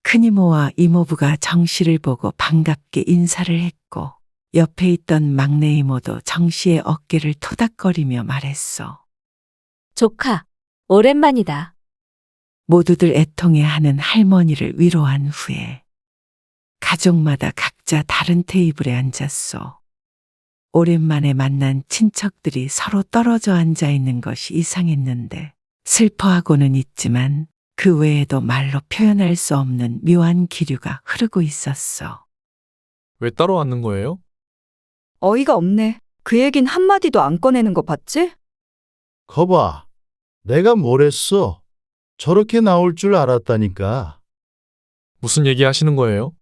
큰이모와 이모부가 정 씨를 보고 반갑게 인사를 했고 옆에 있던 막내 이모도 정 씨의 어깨를 토닥거리며 말했어. 조카, 오랜만이다. 모두들 애통해하는 할머니를 위로한 후에 가족마다 각자 다른 테이블에 앉았어. 오랜만에 만난 친척들이 서로 떨어져 앉아 있는 것이 이상했는데 슬퍼하고는 있지만 그 외에도 말로 표현할 수 없는 묘한 기류가 흐르고 있었어. 왜 따로 앉는 거예요? 어이가 없네. 그 얘긴 한마디도 안 꺼내는 거 봤지? 거봐. 내가 뭘 했어? 저렇게 나올 줄 알았다니까. 무슨 얘기 하시는 거예요?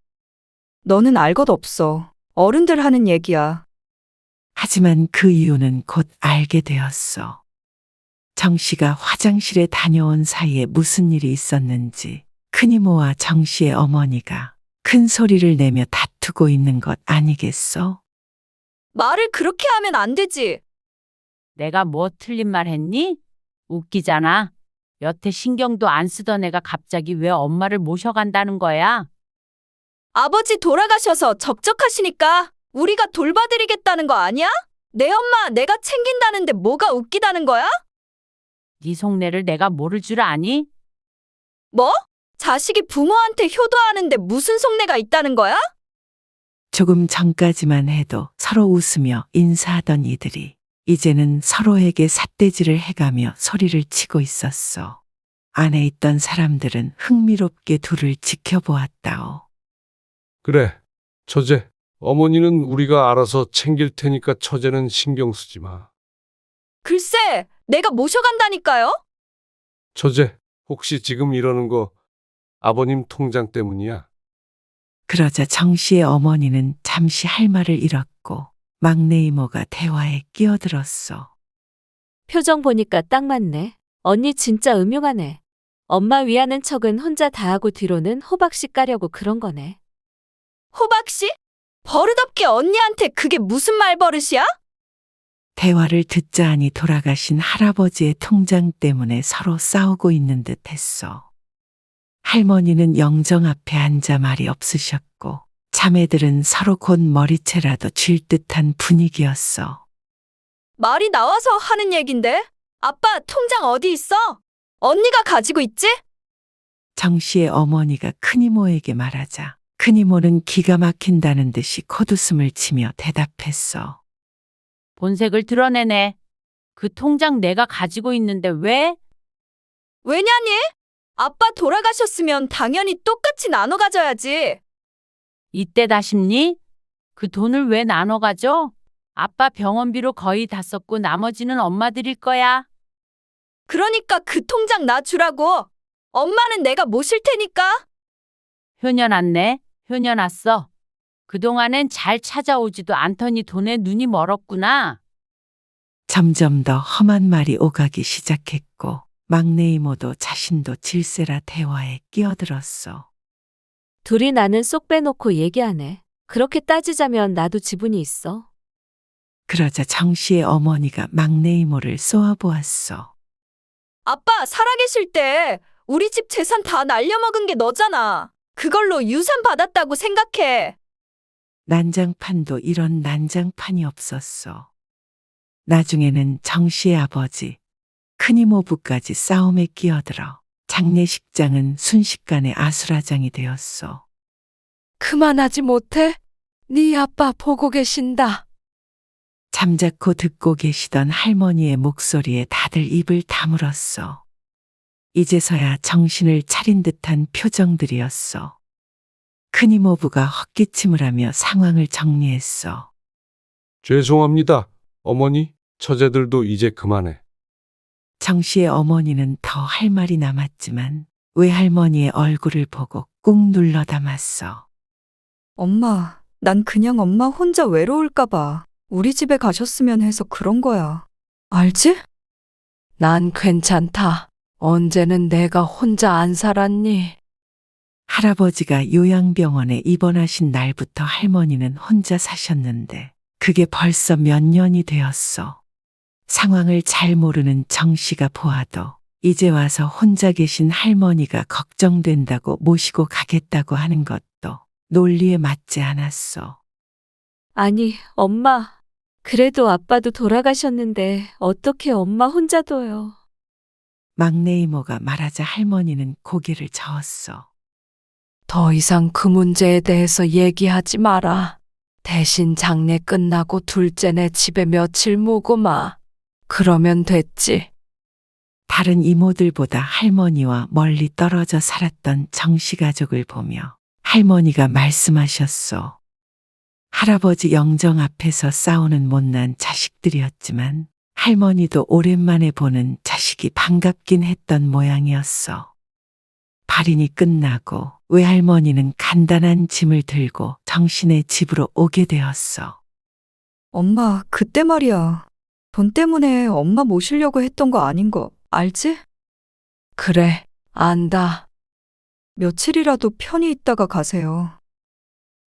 너는 알 것 없어. 어른들 하는 얘기야. 하지만 그 이유는 곧 알게 되었어. 정 씨가 화장실에 다녀온 사이에 무슨 일이 있었는지 큰이모와 정 씨의 어머니가 큰 소리를 내며 다투고 있는 것 아니겠어? 말을 그렇게 하면 안 되지. 내가 뭐 틀린 말 했니? 웃기잖아. 여태 신경도 안 쓰던 애가 갑자기 왜 엄마를 모셔간다는 거야? 아버지 돌아가셔서 적적하시니까 우리가 돌봐드리겠다는 거 아니야? 내 엄마 내가 챙긴다는데 뭐가 웃기다는 거야? 네 속내를 내가 모를 줄 아니? 뭐? 자식이 부모한테 효도하는데 무슨 속내가 있다는 거야? 조금 전까지만 해도 서로 웃으며 인사하던 이들이 이제는 서로에게 삿대질을 해가며 소리를 치고 있었어. 안에 있던 사람들은 흥미롭게 둘을 지켜보았다오. 그래, 처제. 어머니는 우리가 알아서 챙길 테니까 처제는 신경 쓰지 마. 글쎄, 내가 모셔간다니까요? 처제, 혹시 지금 이러는 거 아버님 통장 때문이야? 그러자 정 씨의 어머니는 잠시 할 말을 잃었고 막내 이모가 대화에 끼어들었어. 표정 보니까 딱 맞네. 언니 진짜 음흉하네. 엄마 위하는 척은 혼자 다 하고 뒤로는 호박씨 까려고 그런 거네. 호박씨? 버릇없게 언니한테 그게 무슨 말버릇이야? 대화를 듣자 하니 돌아가신 할아버지의 통장 때문에 서로 싸우고 있는 듯 했어. 할머니는 영정 앞에 앉아 말이 없으셨고 자매들은 서로 곧 머리채라도 쥘 듯한 분위기였어. 말이 나와서 하는 얘긴데? 아빠 통장 어디 있어? 언니가 가지고 있지? 정 씨의 어머니가 큰이모에게 말하자 큰이모는 기가 막힌다는 듯이 콧웃음을 치며 대답했어. 본색을 드러내네. 그 통장 내가 가지고 있는데 왜? 왜냐니? 아빠 돌아가셨으면 당연히 똑같이 나눠 가져야지. 이때다 싶니? 그 돈을 왜 나눠 가져? 아빠 병원비로 거의 다 썼고 나머지는 엄마 드릴 거야. 그러니까 그 통장 나 주라고. 엄마는 내가 모실 테니까. 효녀 났네. 효녀 났어. 그동안엔 잘 찾아오지도 않더니 돈에 눈이 멀었구나. 점점 더 험한 말이 오가기 시작했고 막내 이모도 자신도 질세라 대화에 끼어들었어. 둘이 나는 쏙 빼놓고 얘기하네. 그렇게 따지자면 나도 지분이 있어. 그러자 정 씨의 어머니가 막내 이모를 쏘아보았어. 아빠 살아계실 때 우리 집 재산 다 날려먹은 게 너잖아. 그걸로 유산 받았다고 생각해. 난장판도 이런 난장판이 없었어. 나중에는 정 씨의 아버지, 큰이모부까지 싸움에 끼어들어 장례식장은 순식간에 아수라장이 되었어. 그만하지 못해? 네 아빠 보고 계신다. 잠자코 듣고 계시던 할머니의 목소리에 다들 입을 다물었어. 이제서야 정신을 차린 듯한 표정들이었어. 큰이모부가 헛기침을 하며 상황을 정리했어. 죄송합니다. 어머니, 처제들도 이제 그만해. 정 씨의 어머니는 더 할 말이 남았지만 외할머니의 얼굴을 보고 꾹 눌러 담았어. 엄마, 난 그냥 엄마 혼자 외로울까봐 우리 집에 가셨으면 해서 그런 거야. 알지? 난 괜찮다. 언제는 내가 혼자 안 살았니? 할아버지가 요양병원에 입원하신 날부터 할머니는 혼자 사셨는데 그게 벌써 몇 년이 되었어. 상황을 잘 모르는 정 씨가 보아도 이제 와서 혼자 계신 할머니가 걱정된다고 모시고 가겠다고 하는 것도 논리에 맞지 않았어. 아니, 엄마. 그래도 아빠도 돌아가셨는데 어떻게 엄마 혼자 둬요? 막내 이모가 말하자 할머니는 고개를 저었어. 더 이상 그 문제에 대해서 얘기하지 마라. 대신 장례 끝나고 둘째네 집에 며칠 묵고 마. 그러면 됐지. 다른 이모들보다 할머니와 멀리 떨어져 살았던 정씨 가족을 보며 할머니가 말씀하셨어. 할아버지 영정 앞에서 싸우는 못난 자식들이었지만 할머니도 오랜만에 보는 자식이 반갑긴 했던 모양이었어. 발인이 끝나고 외할머니는 간단한 짐을 들고 정신의 집으로 오게 되었어. 엄마, 그때 말이야. 돈 때문에 엄마 모시려고 했던 거 아닌 거 알지? 그래, 안다. 며칠이라도 편히 있다가 가세요.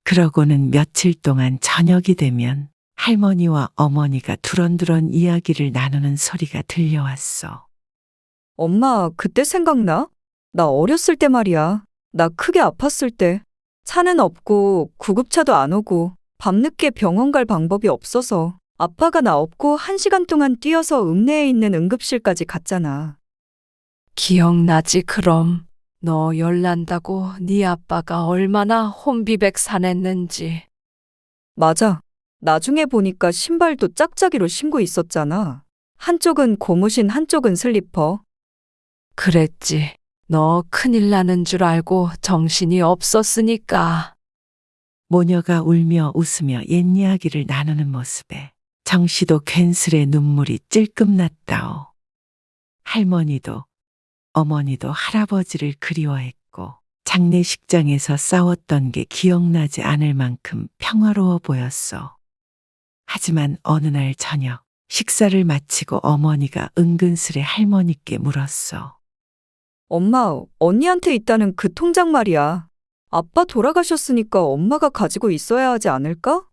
그러고는 며칠 동안 저녁이 되면 할머니와 어머니가 두런두런 이야기를 나누는 소리가 들려왔어. 엄마, 그때 생각나? 나 어렸을 때 말이야. 나 크게 아팠을 때. 차는 없고 구급차도 안 오고 밤늦게 병원 갈 방법이 없어서 아빠가 나 업고 1시간 동안 뛰어서 읍내에 있는 응급실까지 갔잖아. 기억나지 그럼. 너 열난다고 네 아빠가 얼마나 혼비백산했는지. 맞아. 나중에 보니까 신발도 짝짝이로 신고 있었잖아. 한쪽은 고무신, 한쪽은 슬리퍼. 그랬지. 너 큰일 나는 줄 알고 정신이 없었으니까. 모녀가 울며 웃으며 옛 이야기를 나누는 모습에 정씨도 괜스레 눈물이 찔끔 났다오. 할머니도 어머니도 할아버지를 그리워했고 장례식장에서 싸웠던 게 기억나지 않을 만큼 평화로워 보였어. 하지만 어느 날 저녁 식사를 마치고 어머니가 은근스레 할머니께 물었어. 엄마, 언니한테 있다는 그 통장 말이야. 아빠 돌아가셨으니까 엄마가 가지고 있어야 하지 않을까?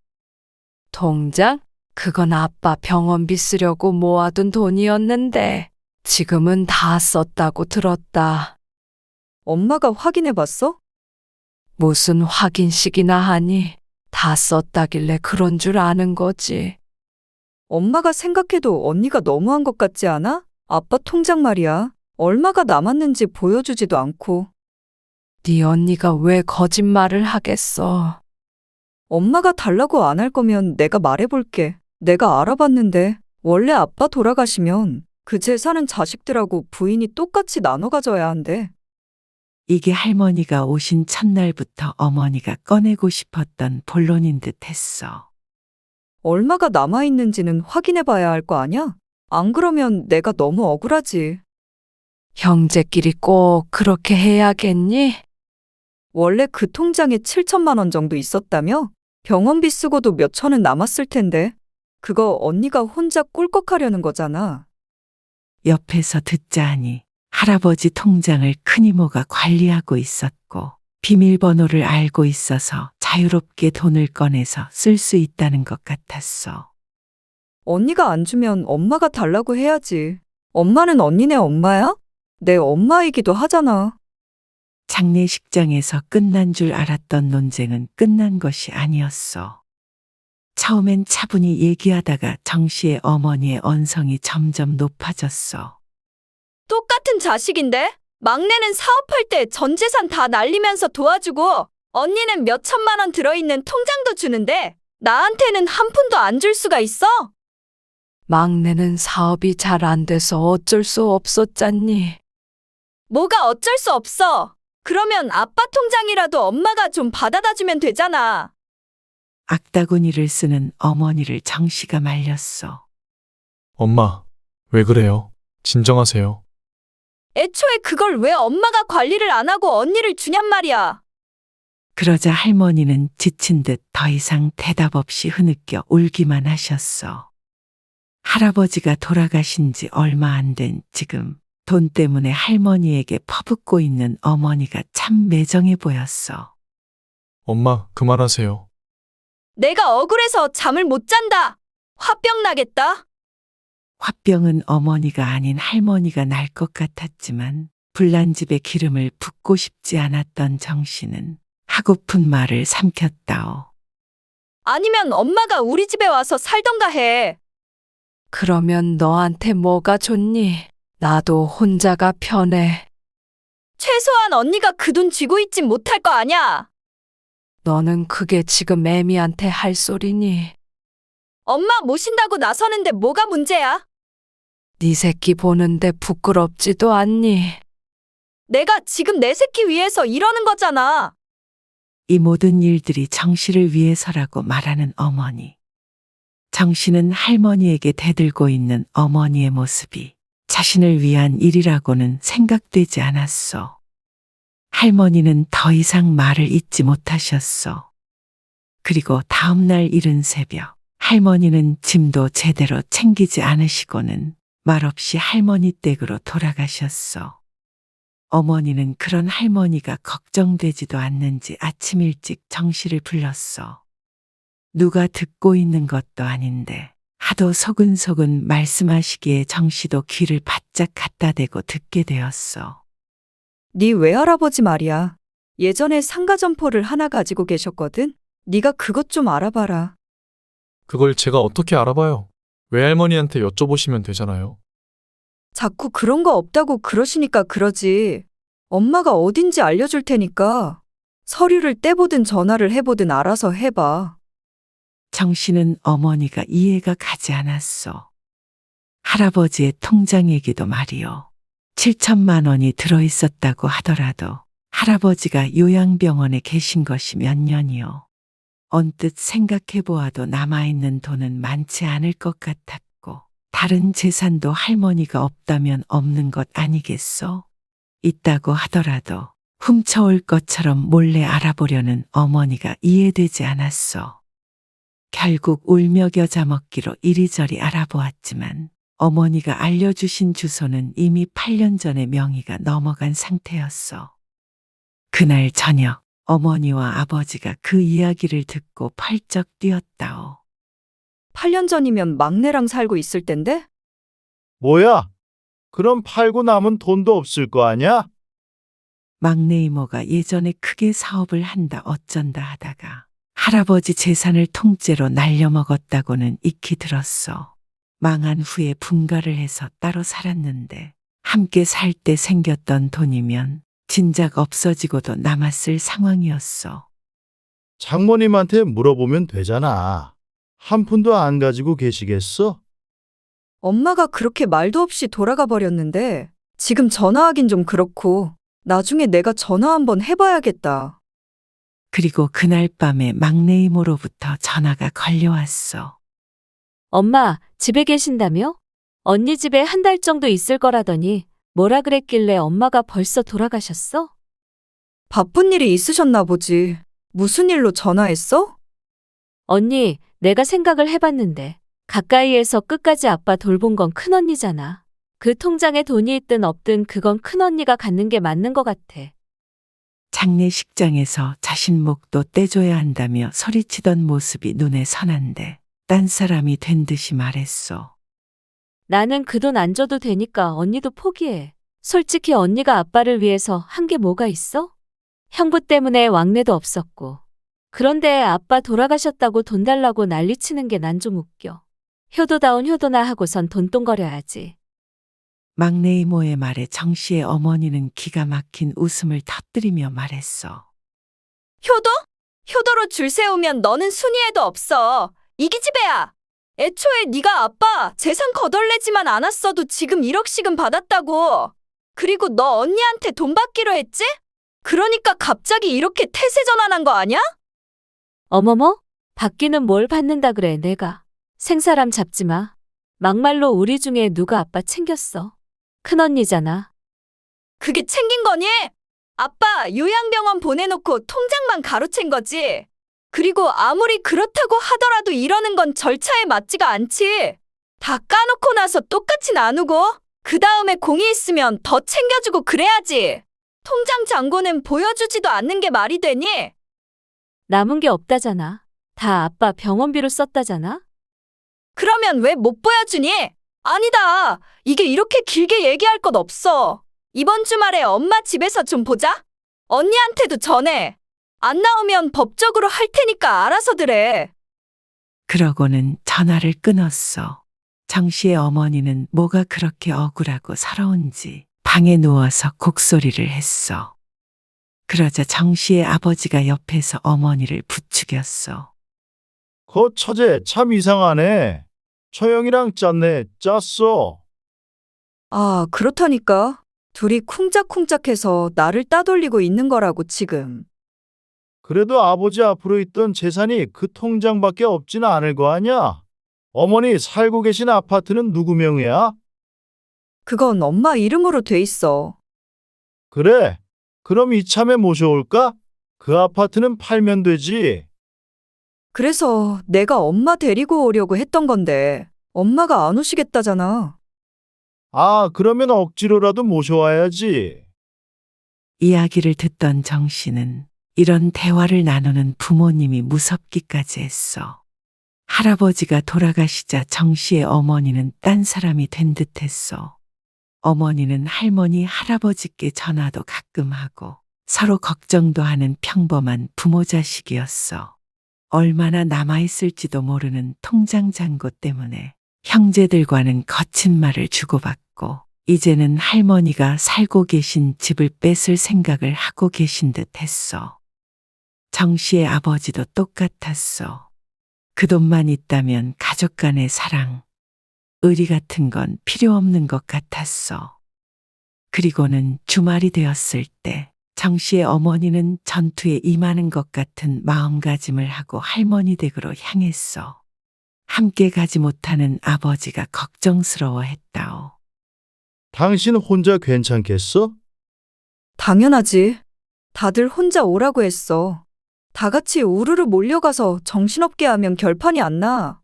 통장? 그건 아빠 병원비 쓰려고 모아둔 돈이었는데 지금은 다 썼다고 들었다. 엄마가 확인해 봤어? 무슨 확인식이나 하니 다 썼다길래 그런 줄 아는 거지. 엄마가 생각해도 언니가 너무한 것 같지 않아? 아빠 통장 말이야. 얼마가 남았는지 보여주지도 않고. 네 언니가 왜 거짓말을 하겠어. 엄마가 달라고 안 할 거면 내가 말해볼게. 내가 알아봤는데 원래 아빠 돌아가시면 그 재산은 자식들하고 부인이 똑같이 나눠 가져야 한대. 이게 할머니가 오신 첫날부터 어머니가 꺼내고 싶었던 본론인 듯 했어. 얼마가 남아있는지는 확인해 봐야 할 거 아냐? 안 그러면 내가 너무 억울하지. 형제끼리 꼭 그렇게 해야겠니? 원래 그 통장에 7천만 원 정도 있었다며? 병원비 쓰고도 몇 천은 남았을 텐데. 그거 언니가 혼자 꿀꺽하려는 거잖아. 옆에서 듣자 하니 할아버지 통장을 큰이모가 관리하고 있었고 비밀번호를 알고 있어서 자유롭게 돈을 꺼내서 쓸 수 있다는 것 같았어. 언니가 안 주면 엄마가 달라고 해야지. 엄마는 언니네 엄마야? 내 엄마이기도 하잖아. 장례식장에서 끝난 줄 알았던 논쟁은 끝난 것이 아니었어. 처음엔 차분히 얘기하다가 정씨의 어머니의 언성이 점점 높아졌어. 똑같은 자식인데? 막내는 사업할 때 전 재산 다 날리면서 도와주고 언니는 몇 천만 원 들어있는 통장도 주는데 나한테는 한 푼도 안 줄 수가 있어? 막내는 사업이 잘 안 돼서 어쩔 수 없었잖니. 뭐가 어쩔 수 없어. 그러면 아빠 통장이라도 엄마가 좀 받아다 주면 되잖아. 악다구니를 쓰는 어머니를 정씨가 말렸어. 엄마, 왜 그래요? 진정하세요. 애초에 그걸 왜 엄마가 관리를 안 하고 언니를 주냔 말이야. 그러자 할머니는 지친 듯 더 이상 대답 없이 흐느껴 울기만 하셨어. 할아버지가 돌아가신 지 얼마 안 된 지금 돈 때문에 할머니에게 퍼붓고 있는 어머니가 참 매정해 보였어. 엄마, 그만하세요. 내가 억울해서 잠을 못 잔다. 화병 나겠다. 화병은 어머니가 아닌 할머니가 날 것 같았지만 불난 집에 기름을 붓고 싶지 않았던 정씨는 하고픈 말을 삼켰다오. 아니면 엄마가 우리 집에 와서 살던가 해. 그러면 너한테 뭐가 좋니? 나도 혼자가 편해. 최소한 언니가 그 돈 쥐고 있진 못할 거 아냐. 너는 그게 지금 애미한테 할 소리니? 엄마 모신다고 나서는데 뭐가 문제야? 네 새끼 보는데 부끄럽지도 않니? 내가 지금 내 새끼 위해서 이러는 거잖아. 이 모든 일들이 정씨를 위해서라고 말하는 어머니. 정씨는 할머니에게 대들고 있는 어머니의 모습이 자신을 위한 일이라고는 생각되지 않았어. 할머니는 더 이상 말을 잇지 못하셨어. 그리고 다음날 이른 새벽, 할머니는 짐도 제대로 챙기지 않으시고는 말없이 할머니 댁으로 돌아가셨어. 어머니는 그런 할머니가 걱정되지도 않는지 아침 일찍 정씨를 불렀어. 누가 듣고 있는 것도 아닌데 하도 소근소근 말씀하시기에 정씨도 귀를 바짝 갖다 대고 듣게 되었어. 네 외할아버지 말이야. 예전에 상가점포를 하나 가지고 계셨거든. 네가 그것 좀 알아봐라. 그걸 제가 어떻게 알아봐요? 외할머니한테 여쭤보시면 되잖아요. 자꾸 그런 거 없다고 그러시니까 그러지. 엄마가 어딘지 알려줄 테니까 서류를 떼보든 전화를 해보든 알아서 해봐. 정씨는 어머니가 이해가 가지 않았어. 할아버지의 통장 얘기도 말이요. 7천만 원이 들어있었다고 하더라도 할아버지가 요양병원에 계신 것이 몇 년이요. 언뜻 생각해 보아도 남아있는 돈은 많지 않을 것 같았고, 다른 재산도 할머니가 없다면 없는 것 아니겠소? 있다고 하더라도 훔쳐올 것처럼 몰래 알아보려는 어머니가 이해되지 않았소. 결국 울며 겨자 먹기로 이리저리 알아보았지만 어머니가 알려주신 주소는 이미 8년 전에 명의가 넘어간 상태였소. 그날 저녁 어머니와 아버지가 그 이야기를 듣고 펄쩍 뛰었다오. 8년 전이면 막내랑 살고 있을 텐데? 뭐야? 그럼 팔고 남은 돈도 없을 거 아냐? 막내 이모가 예전에 크게 사업을 한다 어쩐다 하다가 할아버지 재산을 통째로 날려먹었다고는 익히 들었소. 망한 후에 분가를 해서 따로 살았는데 함께 살 때 생겼던 돈이면 진작 없어지고도 남았을 상황이었소. 장모님한테 물어보면 되잖아. 한 푼도 안 가지고 계시겠어? 엄마가 그렇게 말도 없이 돌아가 버렸는데 지금 전화하긴 좀 그렇고 나중에 내가 전화 한번 해봐야겠다. 그리고 그날 밤에 막내 이모로부터 전화가 걸려왔어. 엄마, 집에 계신다며? 언니 집에 한 달 정도 있을 거라더니 뭐라 그랬길래 엄마가 벌써 돌아가셨어? 바쁜 일이 있으셨나 보지. 무슨 일로 전화했어? 언니, 내가 생각을 해봤는데 가까이에서 끝까지 아빠 돌본 건 큰언니잖아. 그 통장에 돈이 있든 없든 그건 큰언니가 갖는 게 맞는 것 같아. 장례식장에서 자신 목도 떼줘야 한다며 소리치던 모습이 눈에 선한데 딴 사람이 된 듯이 말했소. 나는 그 돈 안 줘도 되니까 언니도 포기해. 솔직히 언니가 아빠를 위해서 한 게 뭐가 있어? 형부 때문에 왕래도 없었고. 그런데 아빠 돌아가셨다고 돈 달라고 난리치는 게 난 좀 웃겨. 효도다운 효도나 하고선 돈똥거려야지. 막내 이모의 말에 정 씨의 어머니는 기가 막힌 웃음을 터뜨리며 말했어. 효도? 효도로 줄 세우면 너는 순위에도 없어. 이기집애야. 애초에 네가 아빠 재산 거덜내지만 않았어도 지금 1억씩은 받았다고. 그리고 너 언니한테 돈 받기로 했지? 그러니까 갑자기 이렇게 태세 전환한 거 아냐? 어머머? 받기는 뭘 받는다 그래 내가. 생사람 잡지 마. 막말로 우리 중에 누가 아빠 챙겼어. 큰언니잖아. 그게 챙긴 거니? 아빠 요양병원 보내놓고 통장만 가로챈 거지. 그리고 아무리 그렇다고 하더라도 이러는 건 절차에 맞지가 않지. 다 까놓고 나서 똑같이 나누고 그 다음에 공이 있으면 더 챙겨주고 그래야지. 통장 잔고는 보여주지도 않는 게 말이 되니? 남은 게 없다잖아. 다 아빠 병원비로 썼다잖아. 그러면 왜 못 보여주니? 아니다. 이게 이렇게 길게 얘기할 것 없어. 이번 주말에 엄마 집에서 좀 보자. 언니한테도 전해. 안 나오면 법적으로 할 테니까 알아서들 해. 그러고는 전화를 끊었어. 정 씨의 어머니는 뭐가 그렇게 억울하고 서러운지 방에 누워서 곡소리를 했어. 그러자 정 씨의 아버지가 옆에서 어머니를 부추겼어. 그 처제 참 이상하네. 처형이랑 짰어. 아, 그렇다니까. 둘이 쿵짝쿵짝해서 나를 따돌리고 있는 거라고 지금. 그래도 아버지 앞으로 있던 재산이 그 통장밖에 없지는 않을 거 아냐? 어머니 살고 계신 아파트는 누구 명의야? 그건 엄마 이름으로 돼 있어. 그래. 그럼 이참에 모셔올까? 그 아파트는 팔면 되지. 그래서 내가 엄마 데리고 오려고 했던 건데 엄마가 안 오시겠다잖아. 아, 그러면 억지로라도 모셔와야지. 이야기를 듣던 정 씨는 이런 대화를 나누는 부모님이 무섭기까지 했어. 할아버지가 돌아가시자 정 씨의 어머니는 딴 사람이 된 듯했어. 어머니는 할머니, 할아버지께 전화도 가끔 하고 서로 걱정도 하는 평범한 부모 자식이었어. 얼마나 남아있을지도 모르는 통장 잔고 때문에 형제들과는 거친 말을 주고받고 이제는 할머니가 살고 계신 집을 뺏을 생각을 하고 계신 듯 했어. 정 씨의 아버지도 똑같았어. 그 돈만 있다면 가족 간의 사랑, 의리 같은 건 필요 없는 것 같았어. 그리고는 주말이 되었을 때 정 씨의 어머니는 전투에 임하는 것 같은 마음가짐을 하고 할머니 댁으로 향했어. 함께 가지 못하는 아버지가 걱정스러워했다오. 당신 혼자 괜찮겠어? 당연하지. 다들 혼자 오라고 했어. 다 같이 우르르 몰려가서 정신없게 하면 결판이 안 나.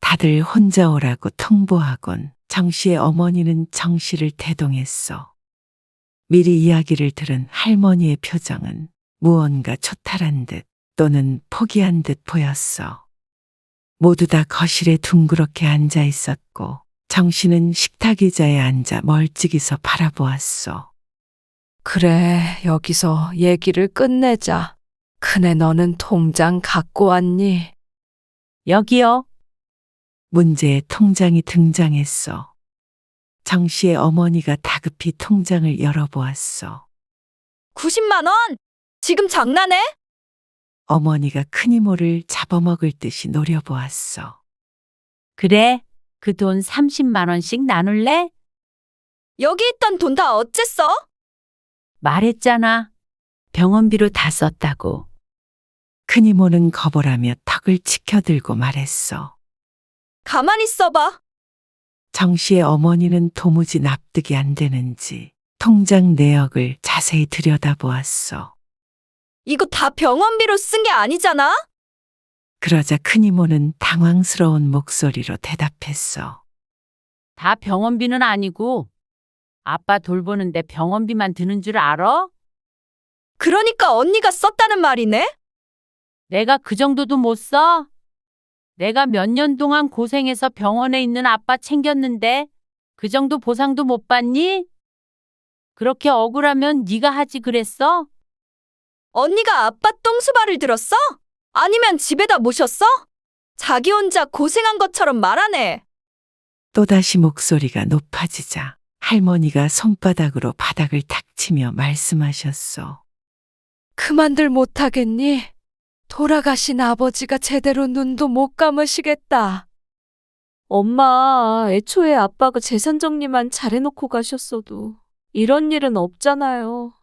다들 혼자 오라고 통보하곤 정 씨의 어머니는 정 씨를 대동했어. 미리 이야기를 들은 할머니의 표정은 무언가 초탈한 듯 또는 포기한 듯 보였어. 모두 다 거실에 둥그렇게 앉아 있었고 정 씨는 식탁 의자에 앉아 멀찍이서 바라보았어. 그래, 여기서 얘기를 끝내자. 큰애 너는 통장 갖고 왔니? 여기요. 문제의 통장이 등장했어. 정 씨의 어머니가 다급히 통장을 열어보았어. 90만 원? 지금 장난해? 어머니가 큰 이모를 잡아먹을 듯이 노려보았어. 그래, 그 돈 30만 원씩 나눌래? 여기 있던 돈 다 어쨌어? 말했잖아. 병원비로 다 썼다고. 큰 이모는 거벌하며 턱을 치켜들고 말했어. 가만히 있어봐. 정 씨의 어머니는 도무지 납득이 안 되는지 통장 내역을 자세히 들여다보았어. 이거 다 병원비로 쓴 게 아니잖아? 그러자 큰 이모는 당황스러운 목소리로 대답했어. 다 병원비는 아니고 아빠 돌보는데 병원비만 드는 줄 알아? 그러니까 언니가 썼다는 말이네? 내가 그 정도도 못 써? 내가 몇 년 동안 고생해서 병원에 있는 아빠 챙겼는데 그 정도 보상도 못 받니? 그렇게 억울하면 네가 하지 그랬어? 언니가 아빠 똥수발을 들었어? 아니면 집에다 모셨어? 자기 혼자 고생한 것처럼 말하네. 또다시 목소리가 높아지자 할머니가 손바닥으로 바닥을 탁 치며 말씀하셨어. 그만들 못하겠니? 돌아가신 아버지가 제대로 눈도 못 감으시겠다. 엄마, 애초에 아빠가 재산 정리만 잘해놓고 가셨어도 이런 일은 없잖아요.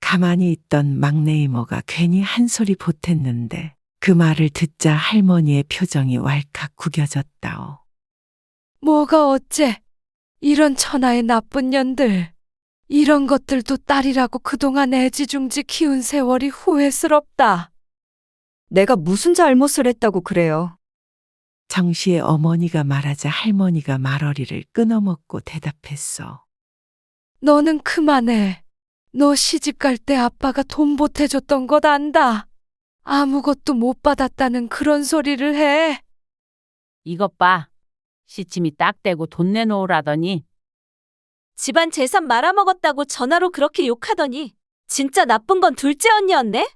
가만히 있던 막내 이모가 괜히 한 소리 보탰는데 그 말을 듣자 할머니의 표정이 왈칵 구겨졌다오. 뭐가 어째? 이런 천하의 나쁜 년들. 이런 것들도 딸이라고 그동안 애지중지 키운 세월이 후회스럽다. 내가 무슨 잘못을 했다고 그래요? 정 씨의 어머니가 말하자 할머니가 말어리를 끊어먹고 대답했어. 너는 그만해. 너 시집 갈 때 아빠가 돈 보태줬던 것 안다. 아무것도 못 받았다는 그런 소리를 해. 이것 봐. 시침이 딱 대고 돈 내놓으라더니 집안 재산 말아먹었다고 전화로 그렇게 욕하더니 진짜 나쁜 건 둘째 언니였네?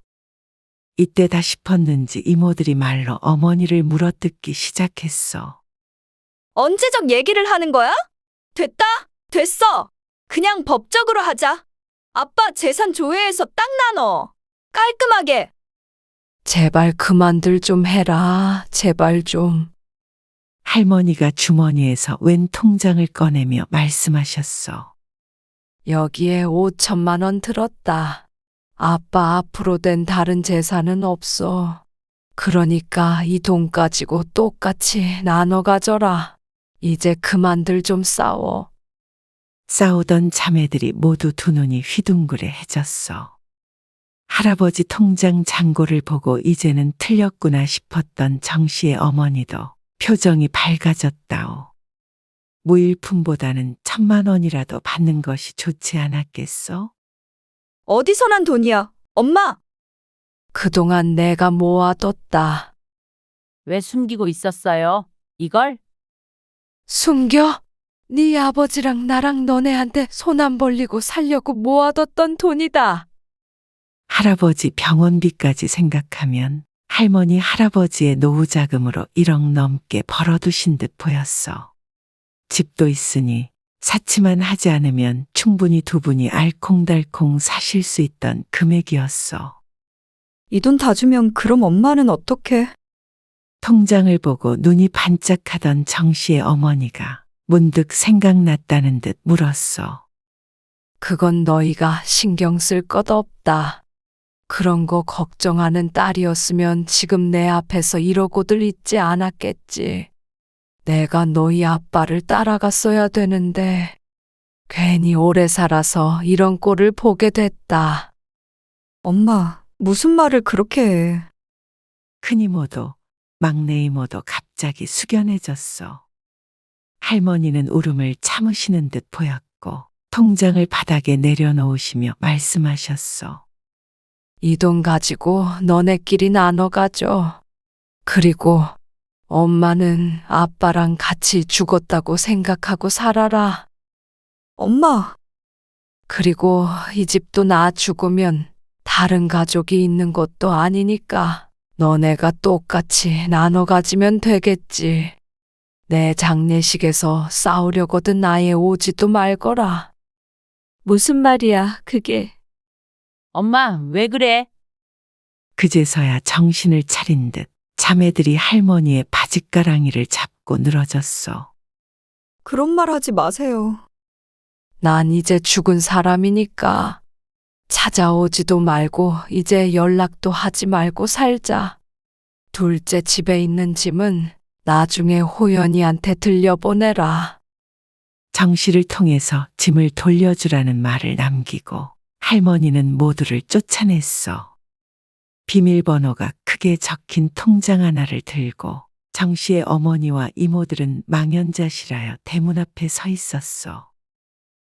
이때다 싶었는지 이모들이 말로 어머니를 물어뜯기 시작했어. 언제적 얘기를 하는 거야? 됐다? 됐어. 그냥 법적으로 하자. 아빠 재산 조회해서 딱 나눠. 깔끔하게. 제발 그만들 좀 해라. 제발 좀. 할머니가 주머니에서 웬 통장을 꺼내며 말씀하셨어. 여기에 5천만 원 들었다. 아빠 앞으로 된 다른 재산은 없어. 그러니까 이 돈 가지고 똑같이 나눠 가져라. 이제 그만들 좀 싸워. 싸우던 자매들이 모두 두 눈이 휘둥그레해졌어. 할아버지 통장 잔고를 보고 이제는 틀렸구나 싶었던 정 씨의 어머니도 표정이 밝아졌다오. 무일푼보다는 1,000만 원이라도 받는 것이 좋지 않았겠어? 어디서 난 돈이야? 엄마! 그동안 내가 모아뒀다. 왜 숨기고 있었어요? 이걸? 숨겨? 네 아버지랑 나랑 너네한테 손 안 벌리고 살려고 모아뒀던 돈이다. 할아버지 병원비까지 생각하면 할머니 할아버지의 노후 자금으로 1억 넘게 벌어두신 듯 보였어. 집도 있으니 사치만 하지 않으면 충분히 두 분이 알콩달콩 사실 수 있던 금액이었어. 이 돈 다 주면 그럼 엄마는 어떡해? 통장을 보고 눈이 반짝하던 정 씨의 어머니가 문득 생각났다는 듯 물었어. 그건 너희가 신경 쓸 것 없다. 그런 거 걱정하는 딸이었으면 지금 내 앞에서 이러고들 있지 않았겠지. 내가 너희 아빠를 따라갔어야 되는데 괜히 오래 살아서 이런 꼴을 보게 됐다. 엄마, 무슨 말을 그렇게 해. 큰 이모도 막내 이모도 갑자기 숙연해졌어. 할머니는 울음을 참으시는 듯 보였고 통장을 바닥에 내려놓으시며 말씀하셨어. 이 돈 가지고 너네끼리 나눠 가져. 그리고 엄마는 아빠랑 같이 죽었다고 생각하고 살아라. 엄마, 그리고 이 집도 나 죽으면 다른 가족이 있는 것도 아니니까 너네가 똑같이 나눠 가지면 되겠지. 내 장례식에서 싸우려거든 아예 오지도 말거라. 무슨 말이야, 그게. 엄마, 왜 그래? 그제서야 정신을 차린 듯 자매들이 할머니의 바짓가랑이를 잡고 늘어졌어. 그런 말 하지 마세요. 난 이제 죽은 사람이니까 찾아오지도 말고 이제 연락도 하지 말고 살자. 둘째 집에 있는 짐은 나중에 호연이한테 들려보내라. 정씨를 통해서 짐을 돌려주라는 말을 남기고 할머니는 모두를 쫓아냈어. 비밀번호가 크게 적힌 통장 하나를 들고 정씨의 어머니와 이모들은 망연자실하여 대문 앞에 서 있었어.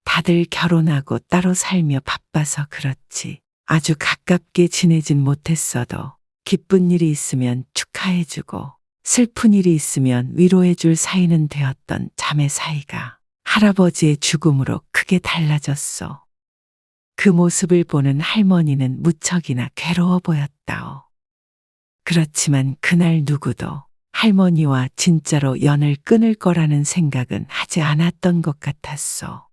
다들 결혼하고 따로 살며 바빠서 그렇지 아주 가깝게 지내진 못했어도 기쁜 일이 있으면 축하해주고 슬픈 일이 있으면 위로해줄 사이는 되었던 자매 사이가 할아버지의 죽음으로 크게 달라졌어. 그 모습을 보는 할머니는 무척이나 괴로워 보였다오. 그렇지만 그날 누구도 할머니와 진짜로 연을 끊을 거라는 생각은 하지 않았던 것 같았어.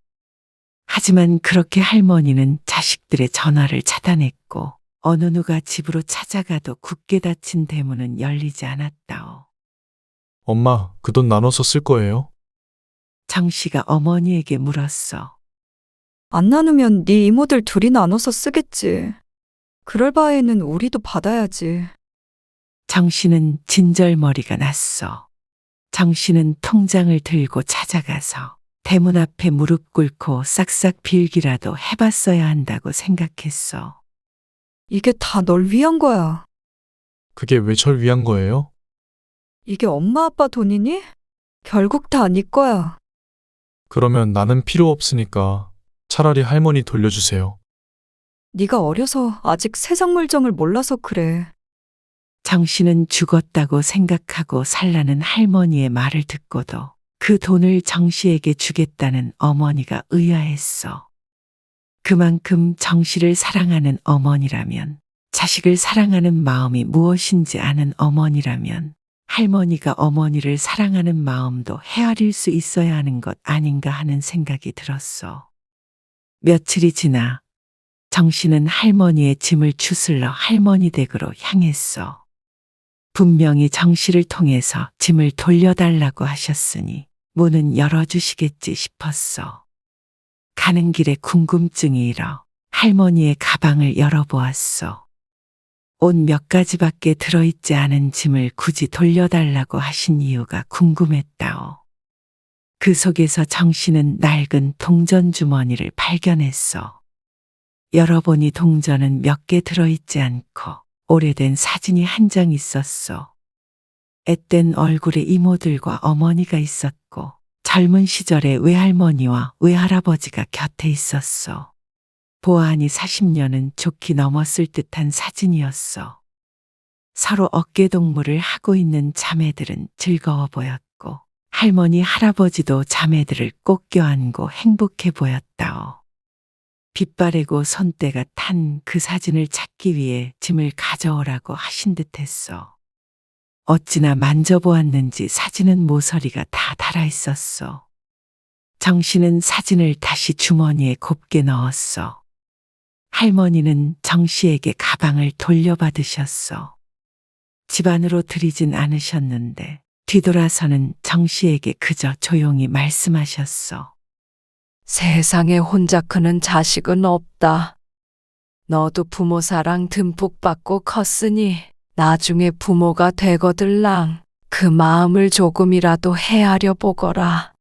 하지만 그렇게 할머니는 자식들의 전화를 차단했고 어느 누가 집으로 찾아가도 굳게 닫힌 대문은 열리지 않았다오. 엄마, 그 돈 나눠서 쓸 거예요? 정씨가 어머니에게 물었어. 안 나누면 네 이모들 둘이 나눠서 쓰겠지. 그럴 바에는 우리도 받아야지. 정씨는 진절머리가 났어. 정씨는 통장을 들고 찾아가서 대문 앞에 무릎 꿇고 싹싹 빌기라도 해봤어야 한다고 생각했어. 이게 다 널 위한 거야. 그게 왜 절 위한 거예요? 이게 엄마 아빠 돈이니? 결국 다 네 거야. 그러면 나는 필요 없으니까 차라리 할머니 돌려주세요. 네가 어려서 아직 세상 물정을 몰라서 그래. 정씨는 죽었다고 생각하고 살라는 할머니의 말을 듣고도 그 돈을 정씨에게 주겠다는 어머니가 의아했어. 그만큼 정씨를 사랑하는 어머니라면, 자식을 사랑하는 마음이 무엇인지 아는 어머니라면 할머니가 어머니를 사랑하는 마음도 헤아릴 수 있어야 하는 것 아닌가 하는 생각이 들었어. 며칠이 지나 정씨는 할머니의 짐을 추슬러 할머니 댁으로 향했어. 분명히 정씨를 통해서 짐을 돌려달라고 하셨으니 문은 열어주시겠지 싶었어. 가는 길에 궁금증이 일어 할머니의 가방을 열어보았어. 옷 몇 가지밖에 들어있지 않은 짐을 굳이 돌려달라고 하신 이유가 궁금했다오. 그 속에서 정씨는 낡은 동전 주머니를 발견했어. 열어보니 동전은 몇 개 들어있지 않고 오래된 사진이 한 장 있었어. 앳된 얼굴의 이모들과 어머니가 있었고 젊은 시절에 외할머니와 외할아버지가 곁에 있었어. 보아하니 40년은 좋게 넘었을 듯한 사진이었어. 서로 어깨동무를 하고 있는 자매들은 즐거워 보였고 할머니 할아버지도 자매들을 꼭 껴안고 행복해 보였다오. 빛바래고 손때가 탄 그 사진을 찾기 위해 짐을 가져오라고 하신 듯했어. 어찌나 만져보았는지 사진은 모서리가 다 달아 있었어. 정씨는 사진을 다시 주머니에 곱게 넣었어. 할머니는 정씨에게 가방을 돌려받으셨어. 집 안으로 들이진 않으셨는데 뒤돌아서는 정씨에게 그저 조용히 말씀하셨어. 세상에 혼자 크는 자식은 없다. 너도 부모 사랑 듬뿍 받고 컸으니 나중에 부모가 되거들랑 그 마음을 조금이라도 헤아려 보거라.